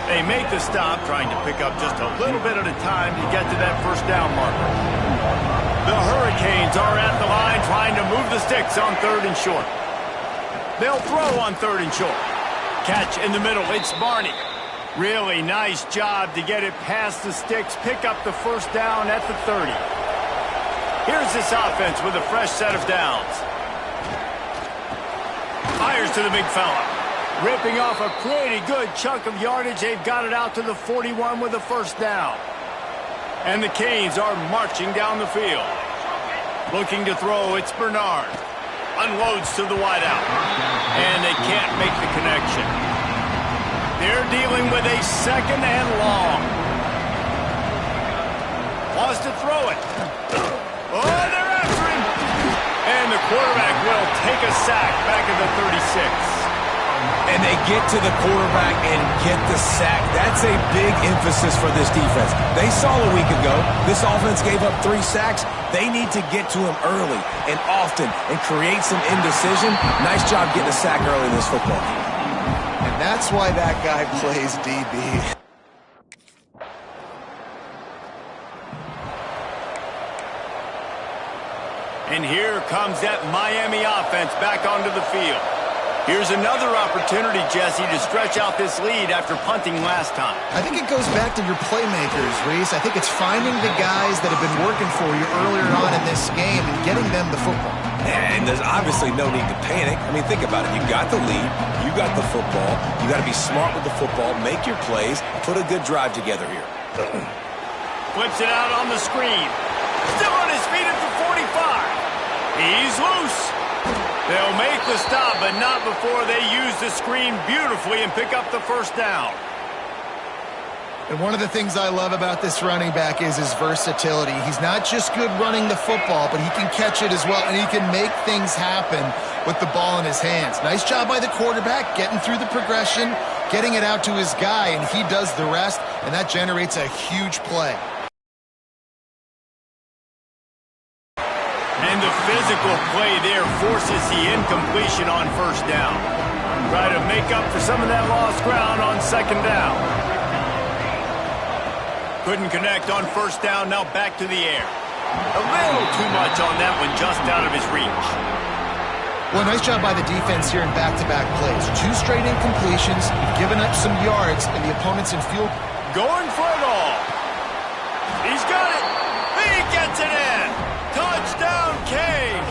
They make the stop, trying to pick up just a little bit at a time to get to that first down marker. The Hurricanes are at the line, trying to move the sticks on 3rd and short. They'll throw on 3rd and short. Catch in the middle. It's Barney. Really nice job to get it past the sticks, pick up the first down at the 30. Here's this offense with a fresh set of downs. Fires to the big fella. Ripping off a pretty good chunk of yardage. They've got it out to the 41 with a first down. And the Canes are marching down the field. Looking to throw, it's Bernard. Unloads to the wideout. And they can't make the connection. They're dealing with a 2nd and long. Wants to throw it. Oh, they're after him. And the quarterback will take a sack back at the 36. And they get to the quarterback and get the sack. That's a big emphasis for this defense. They saw a week ago, this offense gave up 3 sacks. They need to get to him early and often and create some indecision. Nice job getting a sack early in this football game. And that's why that guy plays DB. And here comes that Miami offense back onto the field. Here's another opportunity, Jesse, to stretch out this lead after punting last time. I think it goes back to your playmakers, Reese. I think it's finding the guys that have been working for you earlier on in this game and getting them the football. And there's obviously no need to panic. I mean, think about it. You got the lead. You got the football. You got to be smart with the football. Make your plays. Put a good drive together here. Flips it out on the screen. Still on his feet at the 45. He's loose. They'll make the stop, but not before they use the screen beautifully and pick up the first down. And one of the things I love about this running back is his versatility. He's not just good running the football, but he can catch it as well, and he can make things happen with the ball in his hands. Nice job by the quarterback, getting through the progression, getting it out to his guy, and he does the rest, and that generates a huge play. And the physical play there forces the incompletion on first down. Try to make up for some of that lost ground on second down. Couldn't connect on first down, now back to the air. A little too much on that one, just out of his reach. Well, nice job by the defense here in back-to-back plays. 2 straight incompletions, given up some yards, and the opponent's in field. Going for it all. He's got it. He gets it in. Touchdown, Canes.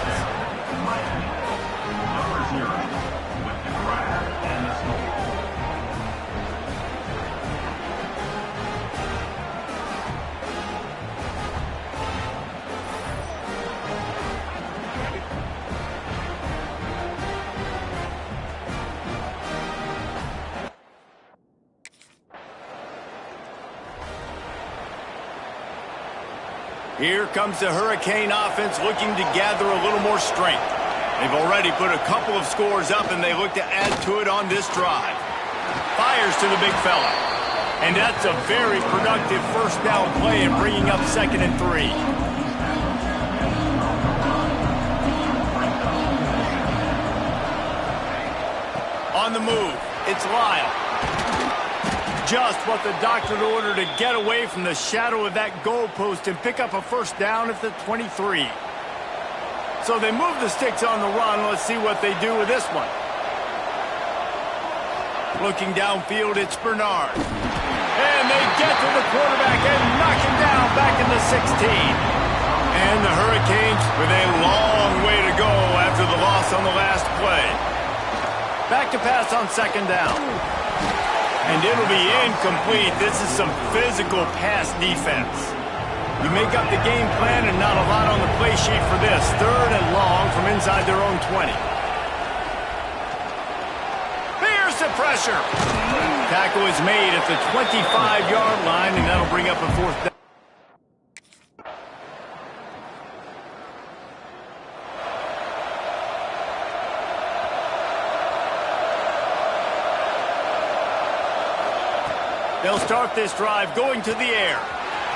Here comes the Hurricane offense looking to gather a little more strength. They've already put a couple of scores up, and they look to add to it on this drive. Fires to the big fella. And that's a very productive first down play in bringing up 2nd and 3. On the move, it's Lyle. Just what the doctor ordered to get away from the shadow of that goalpost and pick up a first down at the 23. So they move the sticks on the run. Let's see what they do with this one. Looking downfield, it's Bernard. And they get to the quarterback and knock him down back in the 16. And the Hurricanes with a long way to go after the loss on the last play. Back to pass on second down. And it'll be incomplete. This is some physical pass defense. You make up the game plan and not a lot on the play sheet for this. 3rd and long from inside their own 20. Here's the pressure. Tackle is made at the 25-yard line, and that'll bring up a 4th down. They'll start this drive going to the air.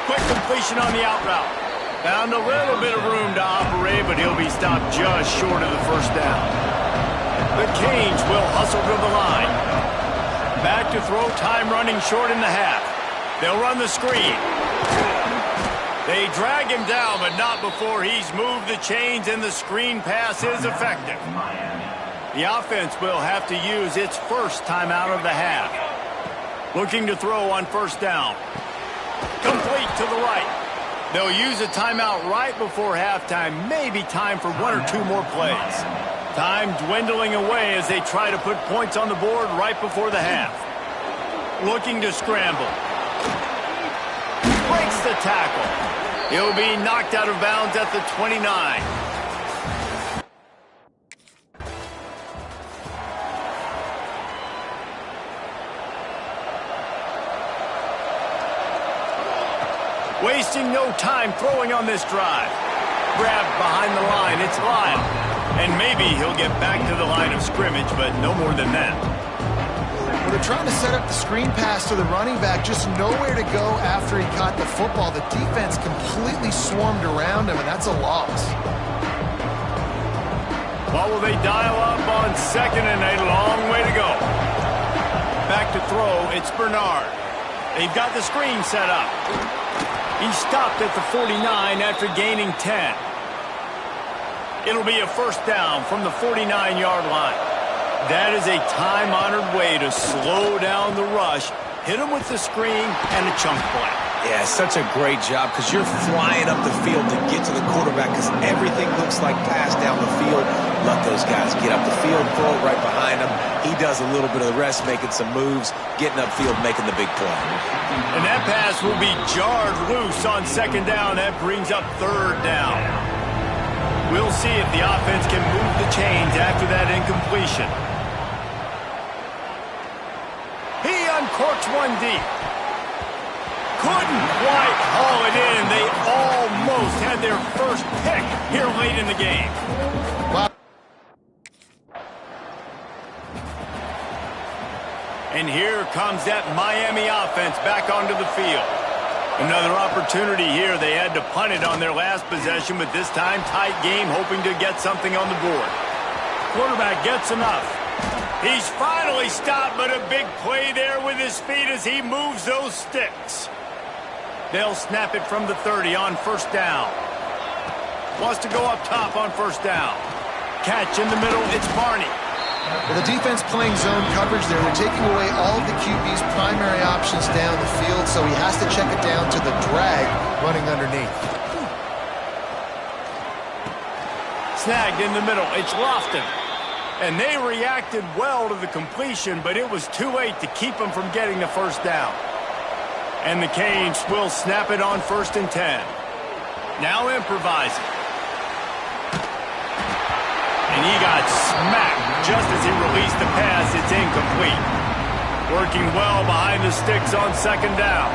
Quick completion on the out route. Found a little bit of room to operate, but he'll be stopped just short of the first down. The Canes will hustle to the line. Back to throw, time running short in the half. They'll run the screen. They drag him down, but not before he's moved the chains, and the screen pass is effective. The offense will have to use its first timeout of the half. Looking to throw on first down. Complete to the right. They'll use a timeout right before halftime. Maybe time for one or two more plays. Time dwindling away as they try to put points on the board right before the half. Looking to scramble. Breaks the tackle. He'll be knocked out of bounds at the 29. Wasting no time throwing on this drive. Grabbed behind the line, it's Lyle. And maybe he'll get back to the line of scrimmage, but no more than that. Well, they're trying to set up the screen pass to the running back, just nowhere to go after he caught the football. The defense completely swarmed around him, and that's a loss. What will they dial up on second and a long way to go? Back to throw, it's Bernard. They've got the screen set up. He stopped at the 49 after gaining 10. It'll be a first down from the 49-yard line. That is a time-honored way to slow down the rush, hit him with the screen, and a chunk play. Yeah, such a great job because you're flying up the field to get to the quarterback because everything looks like pass down the field. Let those guys get up the field, throw it right behind him. He does a little bit of the rest, making some moves, getting upfield, making the big play. And that pass will be jarred loose on second down. That brings up third down. We'll see if the offense can move the chains after that incompletion. He uncorks one deep. Couldn't quite haul it in. They almost had their first pick here late in the game. Wow. And here comes that Miami offense back onto the field. Another opportunity here. They had to punt it on their last possession, but this time tight game, hoping to get something on the board. Quarterback gets enough. He's finally stopped, but a big play there with his feet as he moves those sticks. They'll snap it from the 30 on first down. Wants to go up top on first down. Catch in the middle, it's Barney. Well, the defense playing zone coverage there. They're taking away all of the QB's primary options down the field, so he has to check it down to the drag running underneath. Snagged in the middle, it's Lofton. And they reacted well to the completion, but it was too late to keep them from getting the first down. And the Canes will snap it on first and 10. Now improvising. And he got smacked just as he released the pass. It's incomplete. Working well behind the sticks on second down.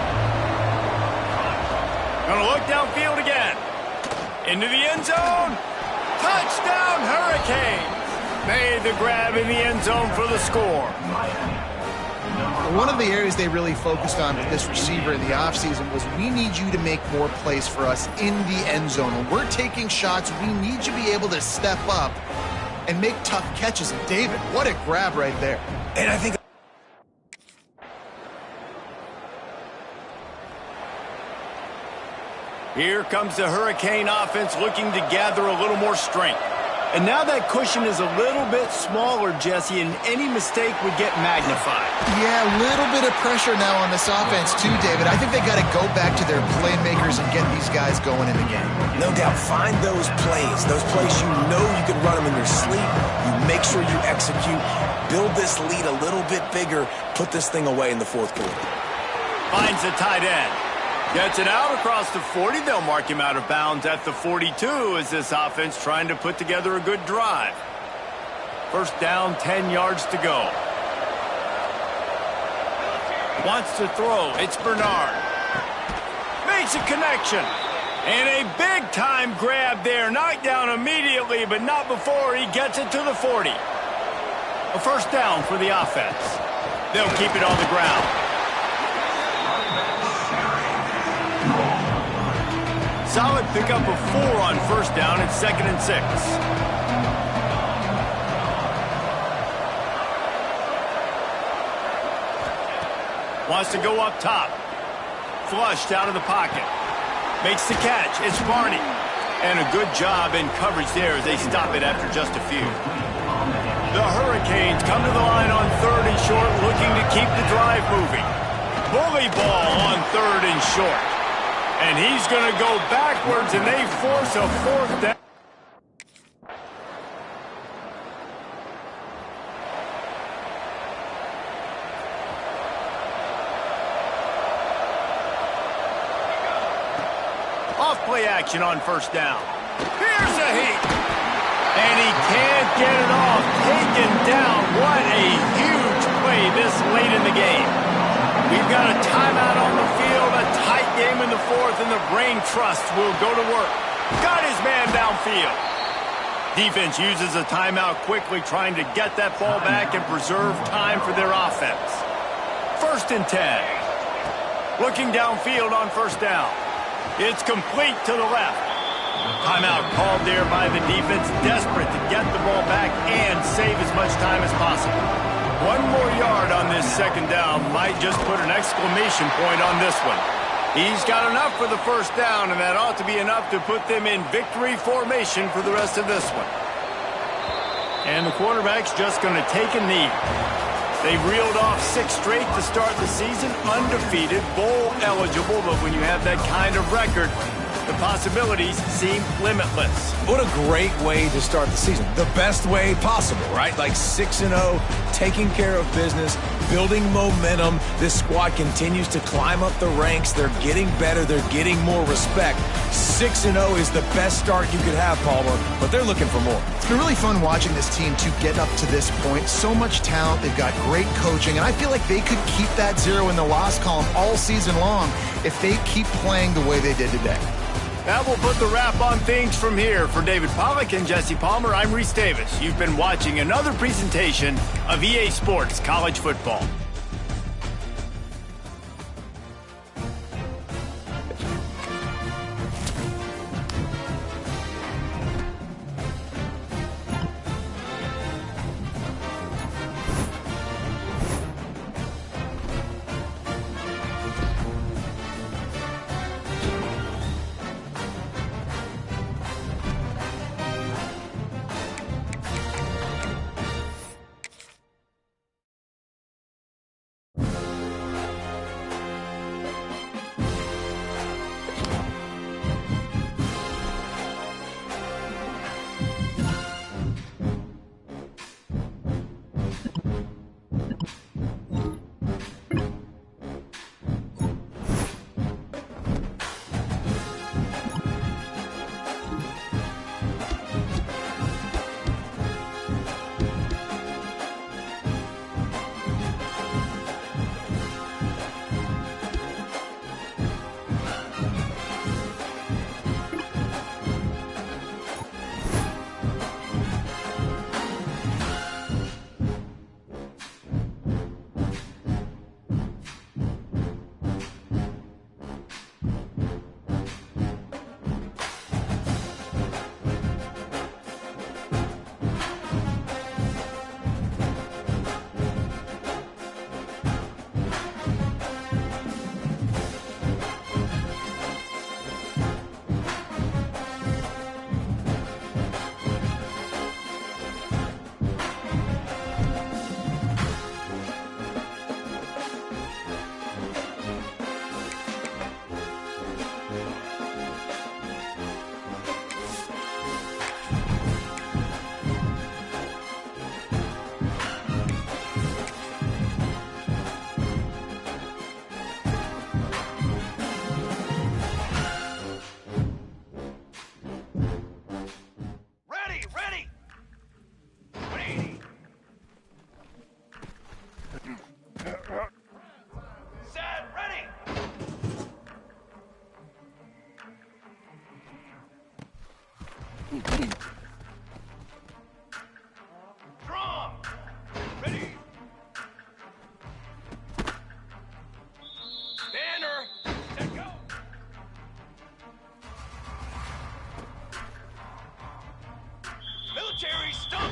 Gonna look downfield again. Into the end zone. Touchdown, Hurricanes. Made the grab in the end zone for the score. One of the areas they really focused on with this receiver in the offseason was we need you to make more plays for us in the end zone. When we're taking shots, we need you to be able to step up and make tough catches. And David, what a grab right there. And I think here comes the Hurricane offense looking to gather a little more strength. And now that cushion is a little bit smaller, Jesse, and any mistake would get magnified. Yeah, a little bit of pressure now on this offense too, David. I think they got to go back to their playmakers and get these guys going in the game. no doubt find those plays you know you can run them in your sleep. You make sure you execute, build this lead a little bit bigger, put this thing away in the fourth quarter. Finds the tight end. Gets it out across the 40. They'll mark him out of bounds at the 42 as this offense trying to put together a good drive. First down, 10 yards to go. Wants to throw. It's Bernard. Makes a connection. And a big-time grab there. Knocked down immediately, but not before he gets it to the 40. A first down for the offense. They'll keep it on the ground. solid pickup of 4 on first down and 2nd and 6. Wants to go up top. Flushed out of the pocket. Makes the catch. It's Barney. And a good job in coverage there as they stop it after just a few. The Hurricanes come to the line on 3rd and short, looking to keep the drive moving. Bully ball on 3rd and short. And he's going to go backwards, and they force a 4th down. Off-play action on first down. Here's a heat. And he can't get it off. Taken down. What a huge play this late in the game. We've got a timeout on the field, a tight game in the 4th, and the Brain Trust will go to work. Got his man downfield. Defense uses a timeout quickly, trying to get that ball back and preserve time for their offense. 1st and 10. Looking downfield on first down. It's complete to the left. Timeout called there by the defense, desperate to get the ball back and save as much time as possible. 1 more yard on this 2nd down might just put an exclamation point on this one. He's got enough for the first down, and that ought to be enough to put them in victory formation for the rest of this one. And the quarterback's just going to take a knee. They've reeled off 6 straight to start the season, undefeated, bowl eligible, but when you have that kind of record, the possibilities seem limitless. What a great way to start the season. The best way possible, right? Like 6-0, taking care of business, building momentum. This squad continues to climb up the ranks. They're getting better. They're getting more respect. 6-0 is the best start you could have, Palmer, but they're looking for more. It's been really fun watching this team to get up to this point. So much talent. They've got great coaching, and I feel like they could keep that 0 in the loss column all season long if they keep playing the way they did today. That will put the wrap on things from here. For David Pollack and Jesse Palmer, I'm Reese Davis. You've been watching another presentation of EA Sports College Football. Terry, stop!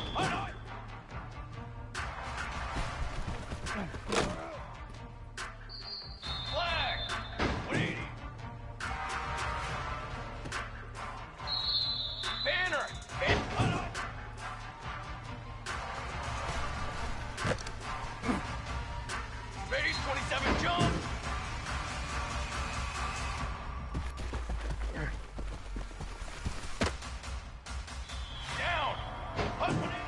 Flag! 180. Banner! Hit! Base 27, jump! Down! Husband!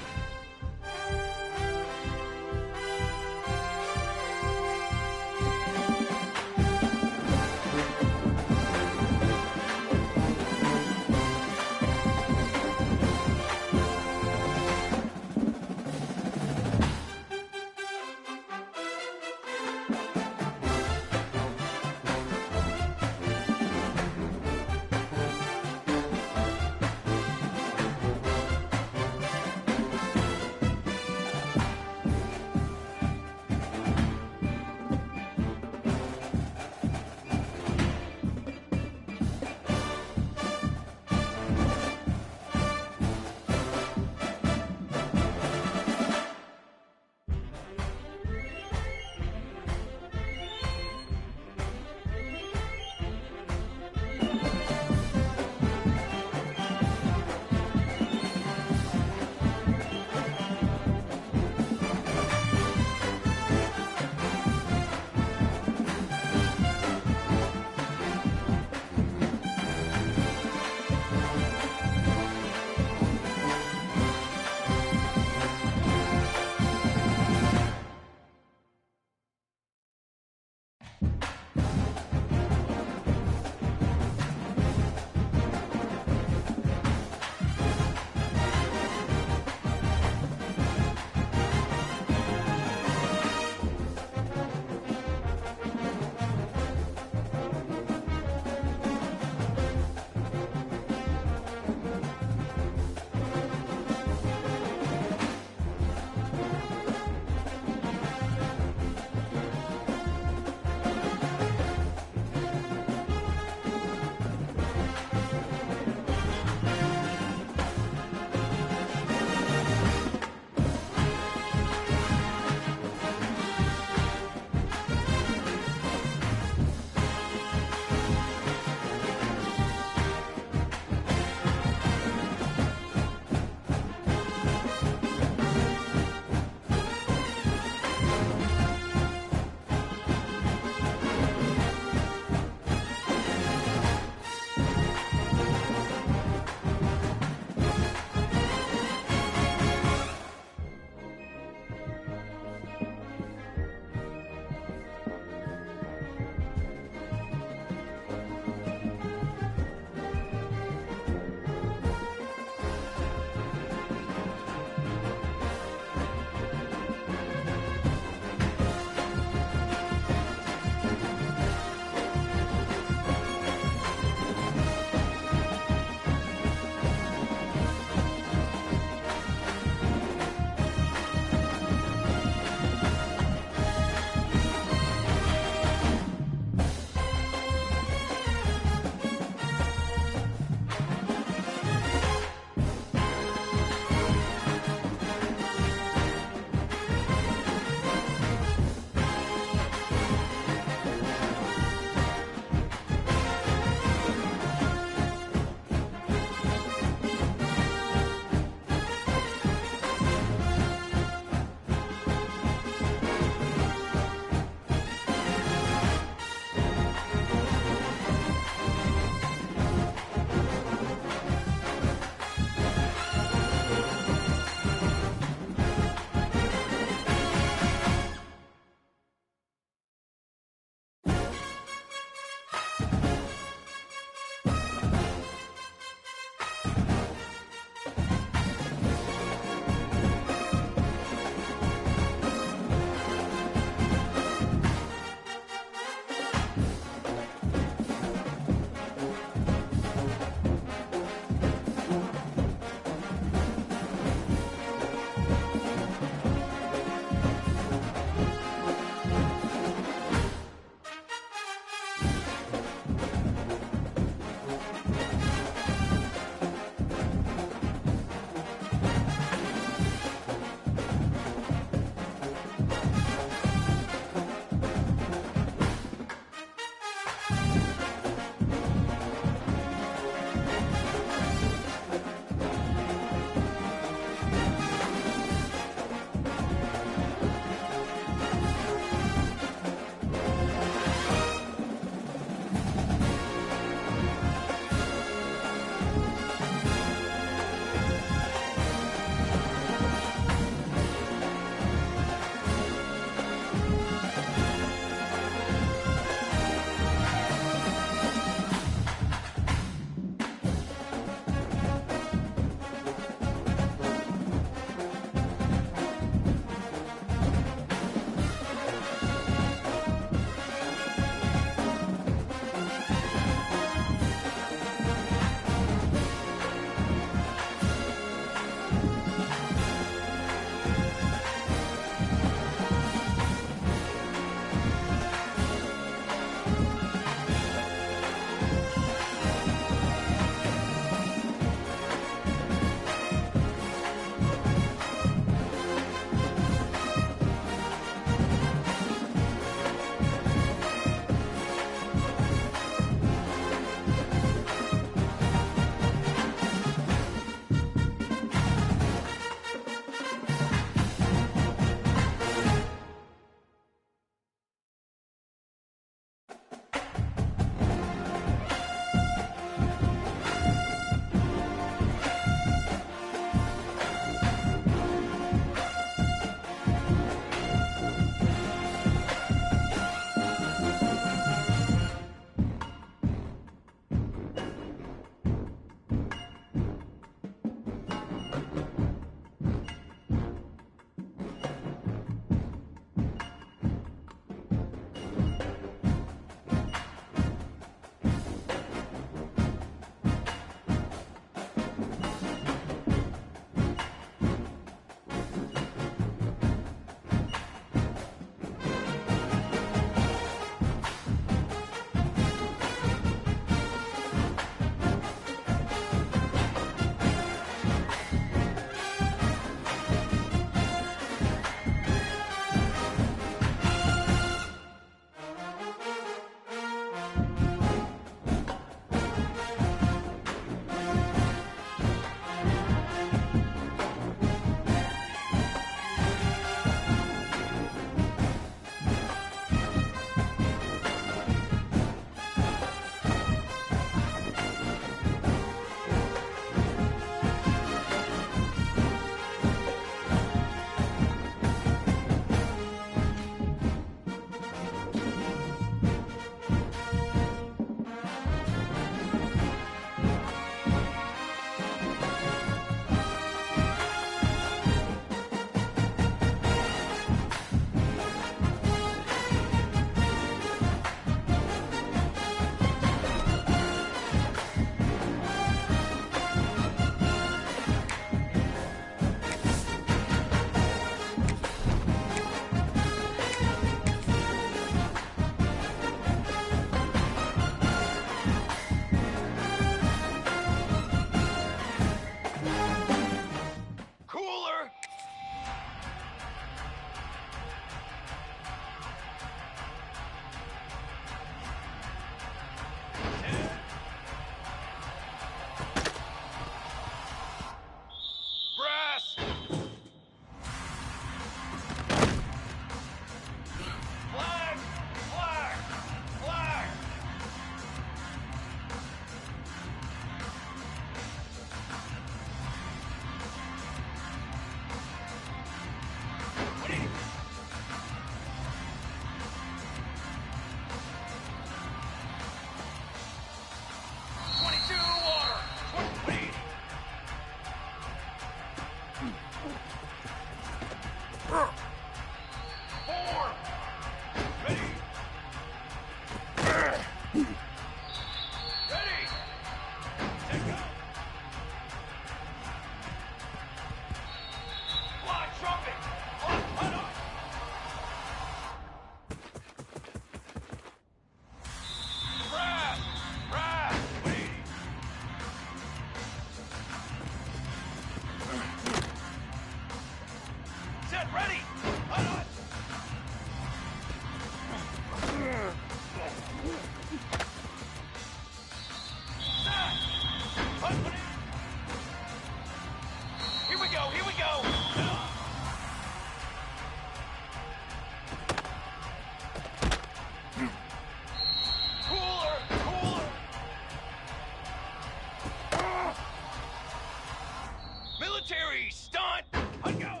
Military stunt. Let's go.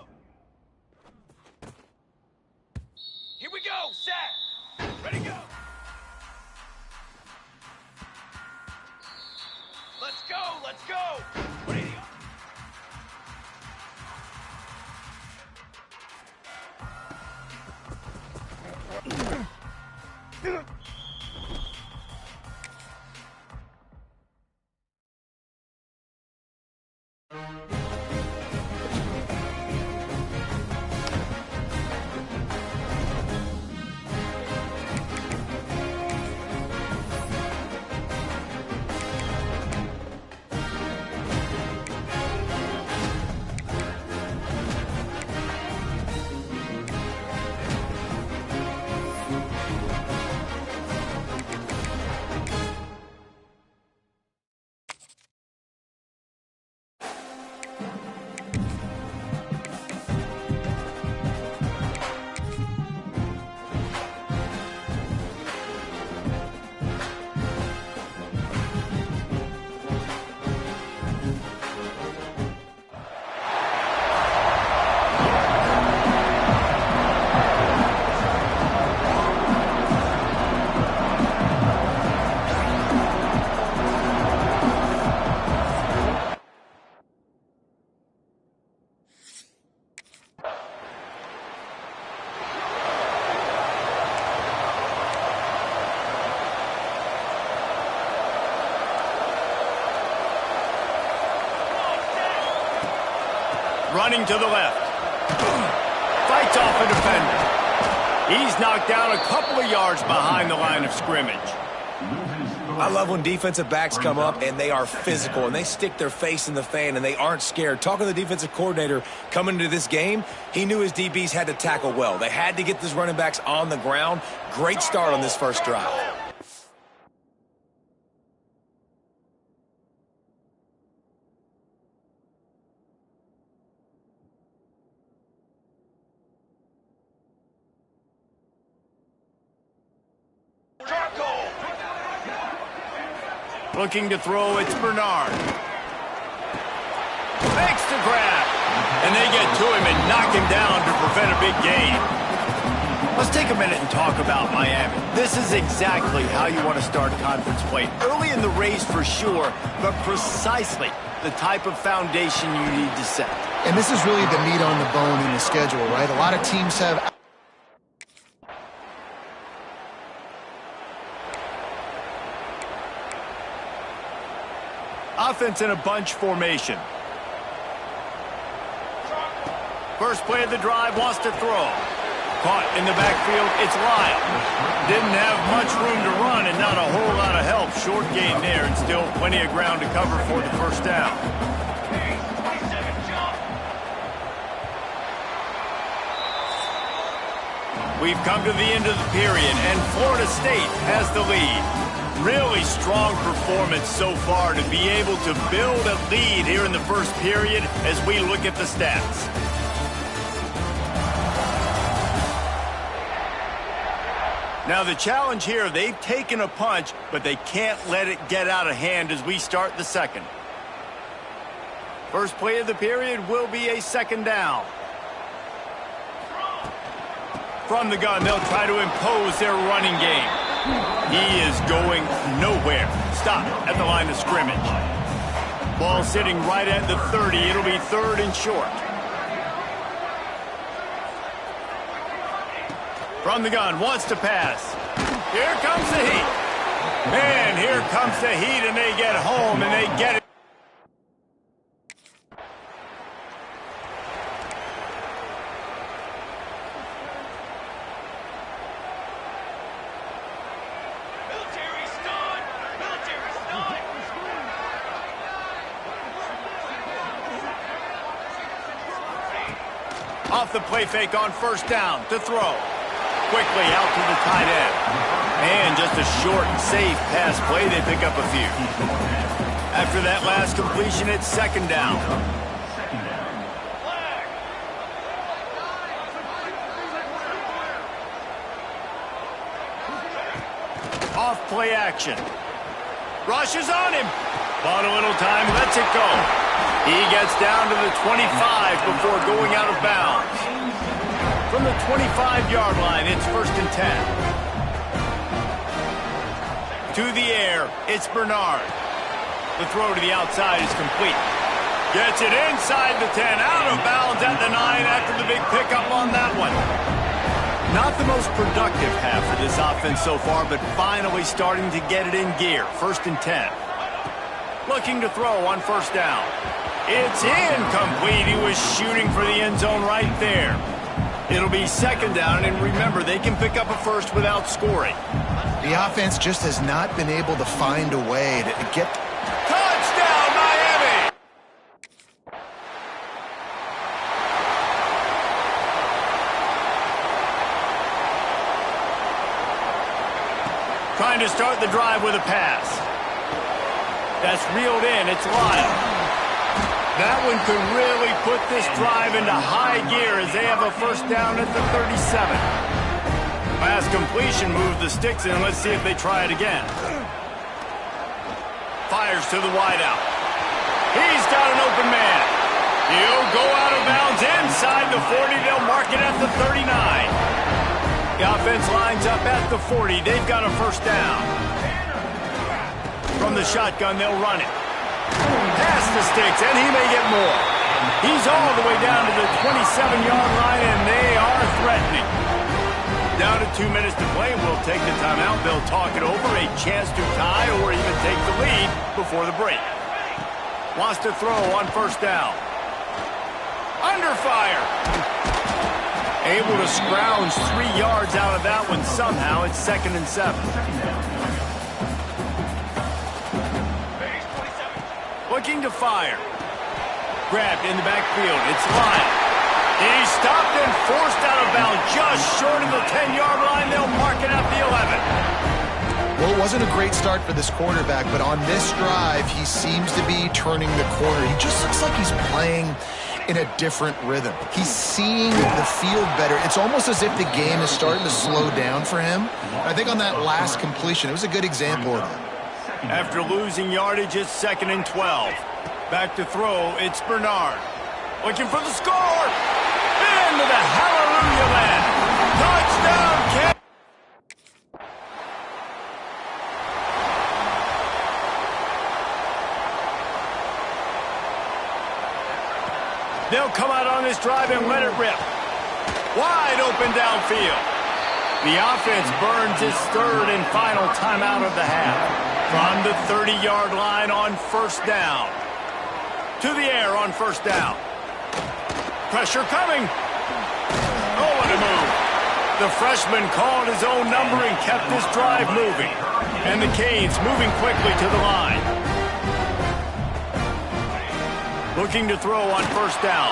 Here we go. Set. Ready, go. Let's go. Let's go. Ready to go. Running to the left. Fights off a defender. He's knocked down a couple of yards behind the line of scrimmage. I love when defensive backs come up and they are physical and they stick their face in the fan and they aren't scared. Talking to the defensive coordinator coming into this game, he knew his DBs had to tackle well. They had to get these running backs on the ground. Great start on this first drive. Looking to throw, it's Bernard. Makes the grab. And they get to him and knock him down to prevent a big gain. Let's take a minute and talk about Miami. This is exactly how you want to start conference play. Early in the race for sure, but precisely the type of foundation you need to set. And this is really the meat on the bone in the schedule, right? A lot of teams have... Offense in a bunch formation. First play of the drive, wants to throw. Caught in the backfield, it's Lyle. Didn't have much room to run and not a whole lot of help. Short gain there and still plenty of ground to cover for the first down. We've come to the end of the period, and Florida State has the lead. Really strong performance so far to be able to build a lead here in the first period as we look at the stats. Now the challenge here, they've taken a punch, but they can't let it get out of hand as we start the second. First play of the period will be a second down. From the gun, they'll try to impose their running game. He is going nowhere. Stop at the line of scrimmage. Ball sitting right at the 30. It'll be third and short. From the gun, wants to pass. Here comes the heat. Man, here comes the heat, and they get home, and they get it. Off the play fake on first down to throw. Quickly out to the tight end. And just a short and safe pass play. They pick up a few. After that last completion, it's second down. Off play action. Rushes on him. Bought a little time, lets it go. He gets down to the 25 before going out of bounds. From the 25-yard line, it's 1st and 10. To the air, it's Bernard. The throw to the outside is complete. Gets it inside the 10, out of bounds at the 9 after the big pickup on that one. Not the most productive half for this offense so far, but finally starting to get it in gear. 1st and 10. Looking to throw on 1st down. It's incomplete. He was shooting for the end zone right there. It'll be 2nd down, and remember, they can pick up a first without scoring. The offense just has not been able to find a way to get... Touchdown, Miami! Trying to start the drive with a pass. That's reeled in. It's Lyle. That one could really put this drive into high gear as they have a 1st down at the 37. Pass completion moves the sticks in. Let's see if they try it again. Fires to the wideout. He's got an open man. He'll go out of bounds inside the 40. They'll mark it at the 39. The offense lines up at the 40. They've got a 1st down. From the shotgun, they'll run it. Past the sticks, and he may get more. He's all the way down to the 27-yard line, and they are threatening. Down to 2 minutes to play. We'll take the timeout. They'll talk it over. A chance to tie or even take the lead before the break. Wants to throw on 1st down. Under fire. Able to scrounge 3 yards out of that one somehow. It's 2nd and 7. Looking to fire. Grabbed in the backfield. It's Lyle. He's stopped and forced out of bounds just short of the 10-yard line. They'll mark it at the 11. Well, it wasn't a great start for this quarterback, but on this drive, he seems to be turning the corner. He just looks like he's playing in a different rhythm. He's seeing the field better. It's almost as if the game is starting to slow down for him. I think on that last completion, it was a good example of that. After losing yardage, it's 2nd and 12. Back to throw, it's Bernard. Looking for the score! Into the hallelujah land! Touchdown, Kansas! They'll come out on this drive and let it rip. Wide open downfield. The offense burns its 3rd and final timeout of the half. From the 30-yard line on 1st down. To the air on 1st down. Pressure coming. Oh, what a move. The freshman called his own number and kept this drive moving. And the Canes moving quickly to the line. Looking to throw on 1st down.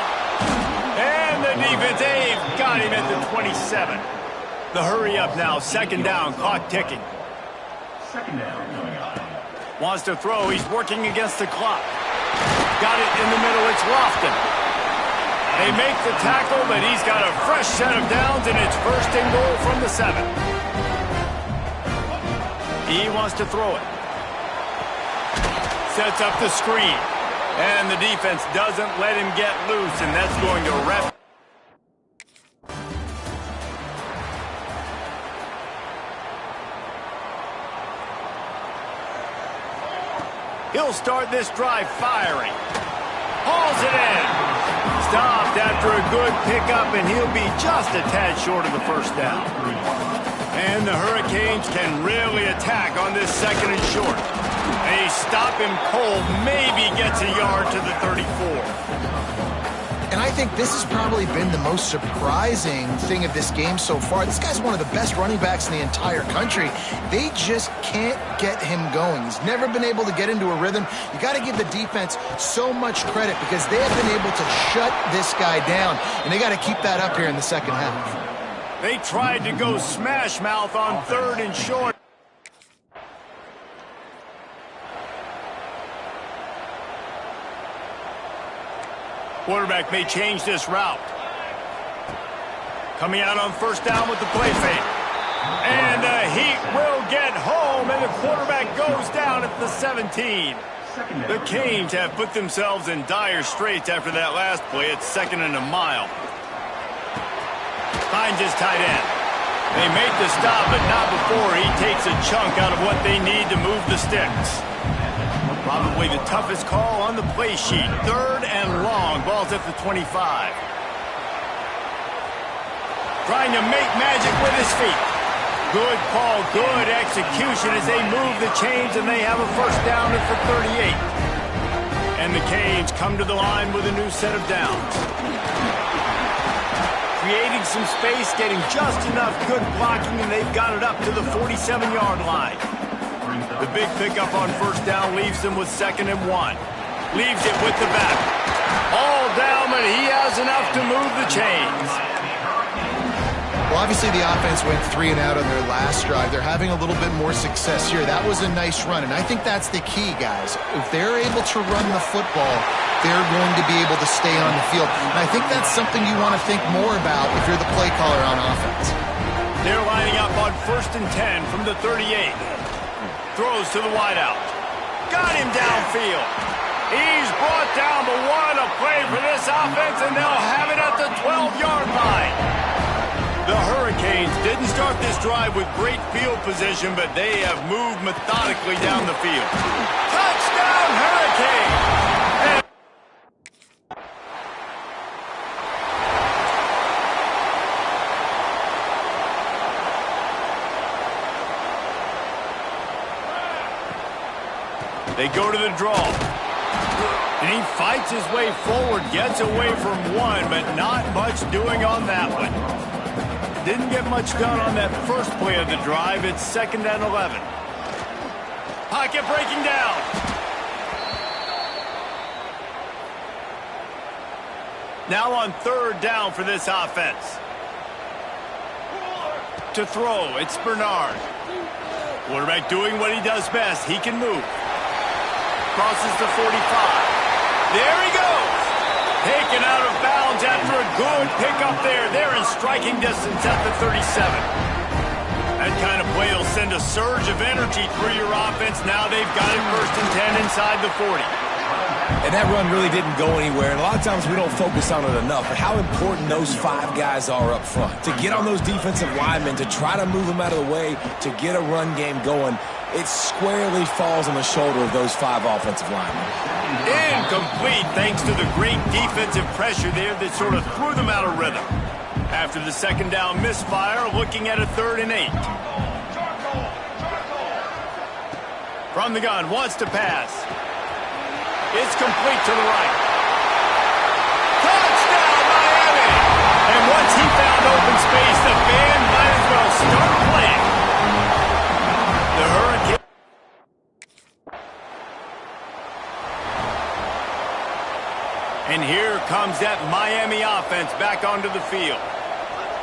And the defense, they've got him at the 27. The hurry up now, 2nd down, clock ticking. 2nd down. Wants to throw, he's working against the clock. Got it in the middle, it's Lofton. They make the tackle, but he's got a fresh set of downs, and it's 1st and goal from the 7. He wants to throw it. Sets up the screen. And the defense doesn't let him get loose, and that's going to wrap. He'll start this drive firing. Hauls it in. Stopped after a good pickup, and he'll be just a tad short of the 1st down. And the Hurricanes can really attack on this 2nd and short. They stop him cold, maybe gets a yard to the 34. And I think this has probably been the most surprising thing of this game so far. This guy's one of the best running backs in the entire country. They just can't get him going. He's never been able to get into a rhythm. You got to give the defense so much credit because they have been able to shut this guy down, and they got to keep that up here in the 2nd half. They tried to go smash mouth on 3rd and short. Quarterback may change this route. Coming out on 1st down with the play fake. And the Heat will get home, and the quarterback goes down at the 17. The Canes have put themselves in dire straits after that last play. It's 2nd and a mile. Finds his tight end. They make the stop, but not before he takes a chunk out of what they need to move the sticks. Probably the toughest call on the play sheet. 3rd and long. Ball's at the 25. Trying to make magic with his feet. Good call, good execution as they move the chains, and they have a first down at the 38. And the Canes come to the line with a new set of downs. Creating some space, getting just enough good blocking, and they've got it up to the 47-yard line. The big pickup on first down leaves them with 2nd and 1. Leaves it with the back. All down, but he has enough to move the chains. Well, obviously the offense went 3 and out on their last drive. They're having a little bit more success here. That was a nice run, and I think that's the key, guys. If they're able to run the football, they're going to be able to stay on the field. And I think that's something you want to think more about if you're the play caller on offense. They're lining up on 1st and 10 from the 38. Throws to the wideout. Got him downfield. He's brought down, but what a play for this offense, and they'll have it at the 12-yard line. The Hurricanes didn't start this drive with great field position, but they have moved methodically down the field. Touchdown, Hurricanes! They go to the draw. And he fights his way forward, gets away from one, but not much doing on that one. Didn't get much done on that first play of the drive. It's 2nd and 11. Pocket breaking down. Now on 3rd down for this offense. To throw, it's Bernard. Quarterback doing what he does best. He can move. Crosses the 45. There he goes. Taken out of bounds after a good pickup there. They're in striking distance at the 37. That kind of play will send a surge of energy through your offense. Now they've got it 1st and 10 inside the 40. And that run really didn't go anywhere. And a lot of times we don't focus on it enough. But how important those 5 guys are up front. To get on those defensive linemen, to try to move them out of the way, to get a run game going, it squarely falls on the shoulder of those 5 offensive linemen. Incomplete thanks to the great defensive pressure there that sort of threw them out of rhythm. After the 2nd down misfire, looking at a 3rd and 8. From the gun, wants to pass. It's complete to the right. Touchdown, Miami! And once he found open space, the band might as well start playing. The Hurricanes. And here comes that Miami offense back onto the field.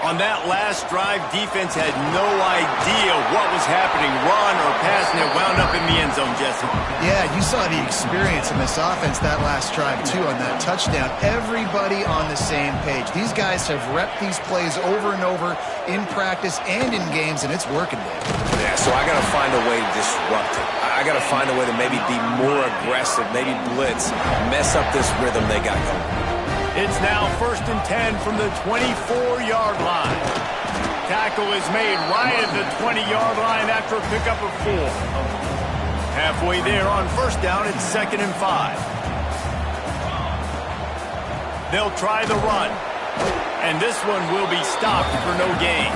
On that last drive, defense had no idea what was happening, run or pass, and it wound up in the end zone, Jesse. Yeah, you saw the experience in this offense that last drive, too, on that touchdown. Everybody on the same page. These guys have repped these plays over and over in practice and in games, and it's working, Dave. Yeah, so I got to find a way to disrupt it. I got to find a way to maybe be more aggressive, maybe blitz, mess up this rhythm they got going. It's now 1st and 10 from the 24-yard line. Tackle is made right at the 20-yard line after a pickup of 4. Halfway there on first down, it's 2nd and 5. They'll try the run. And this one will be stopped for no gain.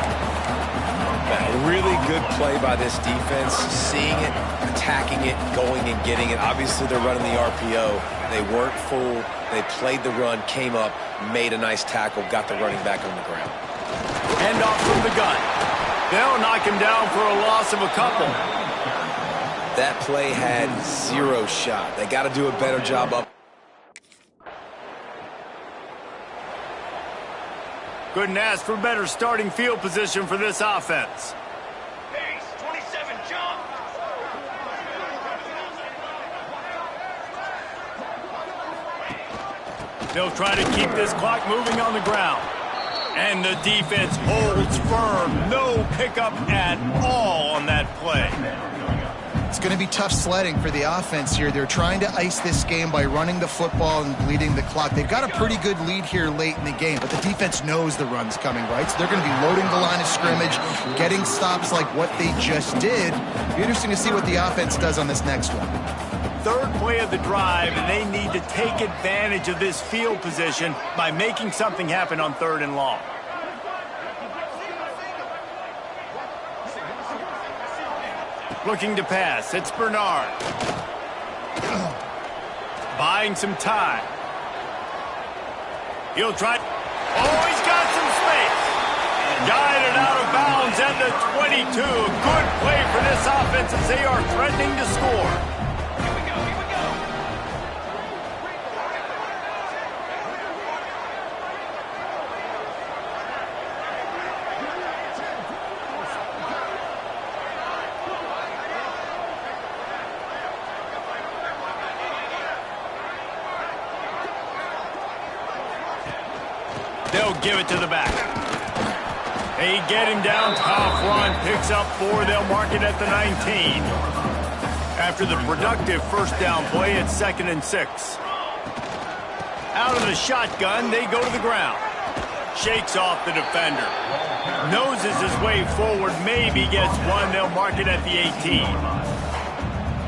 A really good play by this defense, seeing it, attacking it, going and getting it. Obviously, they're running the RPO. They weren't full. They played the run, came up, made a nice tackle, got the running back on the ground. Hand off from the gun. They'll knock him down for a loss of a couple. That play had 0 shot. They got to do a better job up. Couldn't ask for better starting field position for this offense. Pace, 27, jump! They'll try to keep this clock moving on the ground. And the defense holds firm. No pickup at all on that play. It's going to be tough sledding for the offense here. They're trying to ice this game by running the football and bleeding the clock. They've got a pretty good lead here late in the game, but the defense knows the run's coming, right? So they're going to be loading the line of scrimmage, getting stops like what they just did. It'll be interesting to see what the offense does on this next one. Third play of the drive, and they need to take advantage of this field position by making something happen on 3rd and long. Looking to pass. It's Bernard. Buying some time. He'll try. Oh, he's got some space. Guided out of bounds at the 22. Good play for this offense as they are threatening to score. They'll give it to the back. They get him down, tough run, picks up 4. They'll mark it at the 19. After the productive first down play, it's 2nd and 6. Out of the shotgun, they go to the ground. Shakes off the defender. Noses his way forward, maybe gets 1. They'll mark it at the 18.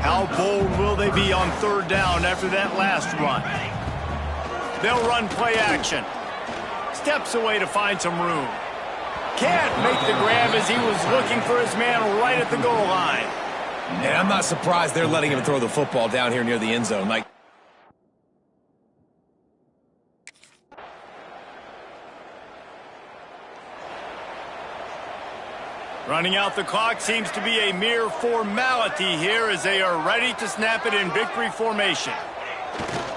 How bold will they be on 3rd down after that last run? They'll run play action. Steps away to find some room. Can't make the grab as he was looking for his man right at the goal line. And I'm not surprised they're letting him throw the football down here near the end zone. Like, running out the clock seems to be a mere formality here as they are ready to snap it in victory formation.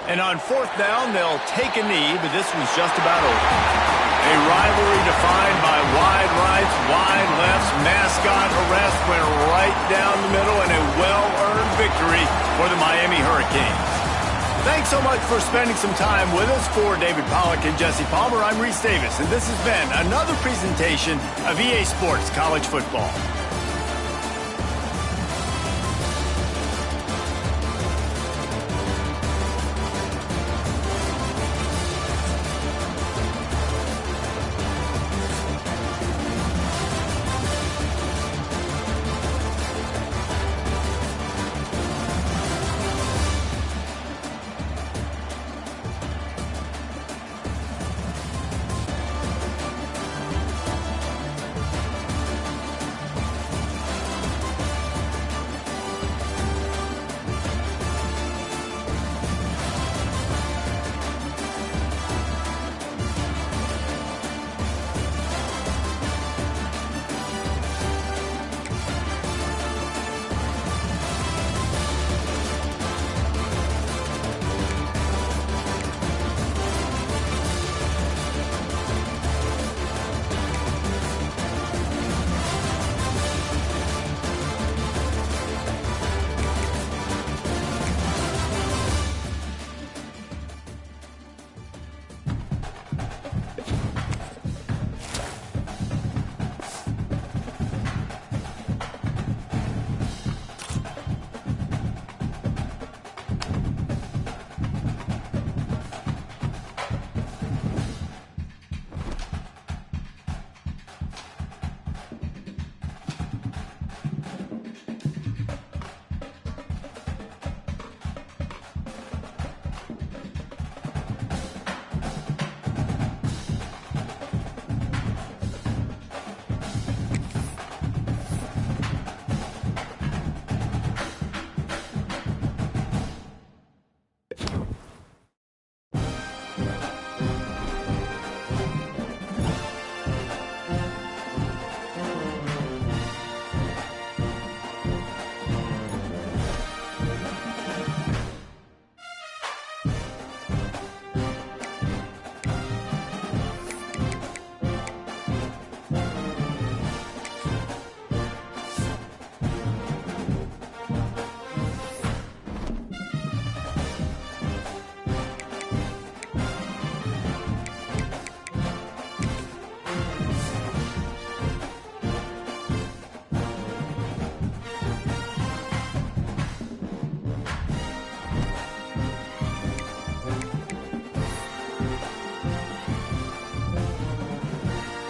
And on 4th down, they'll take a knee, but this one's just about over. A rivalry defined by wide rights, wide lefts, mascot arrest went right down the middle, and a well-earned victory for the Miami Hurricanes. Thanks so much for spending some time with us. For David Pollack and Jesse Palmer, I'm Reese Davis, and this has been another presentation of EA Sports College Football.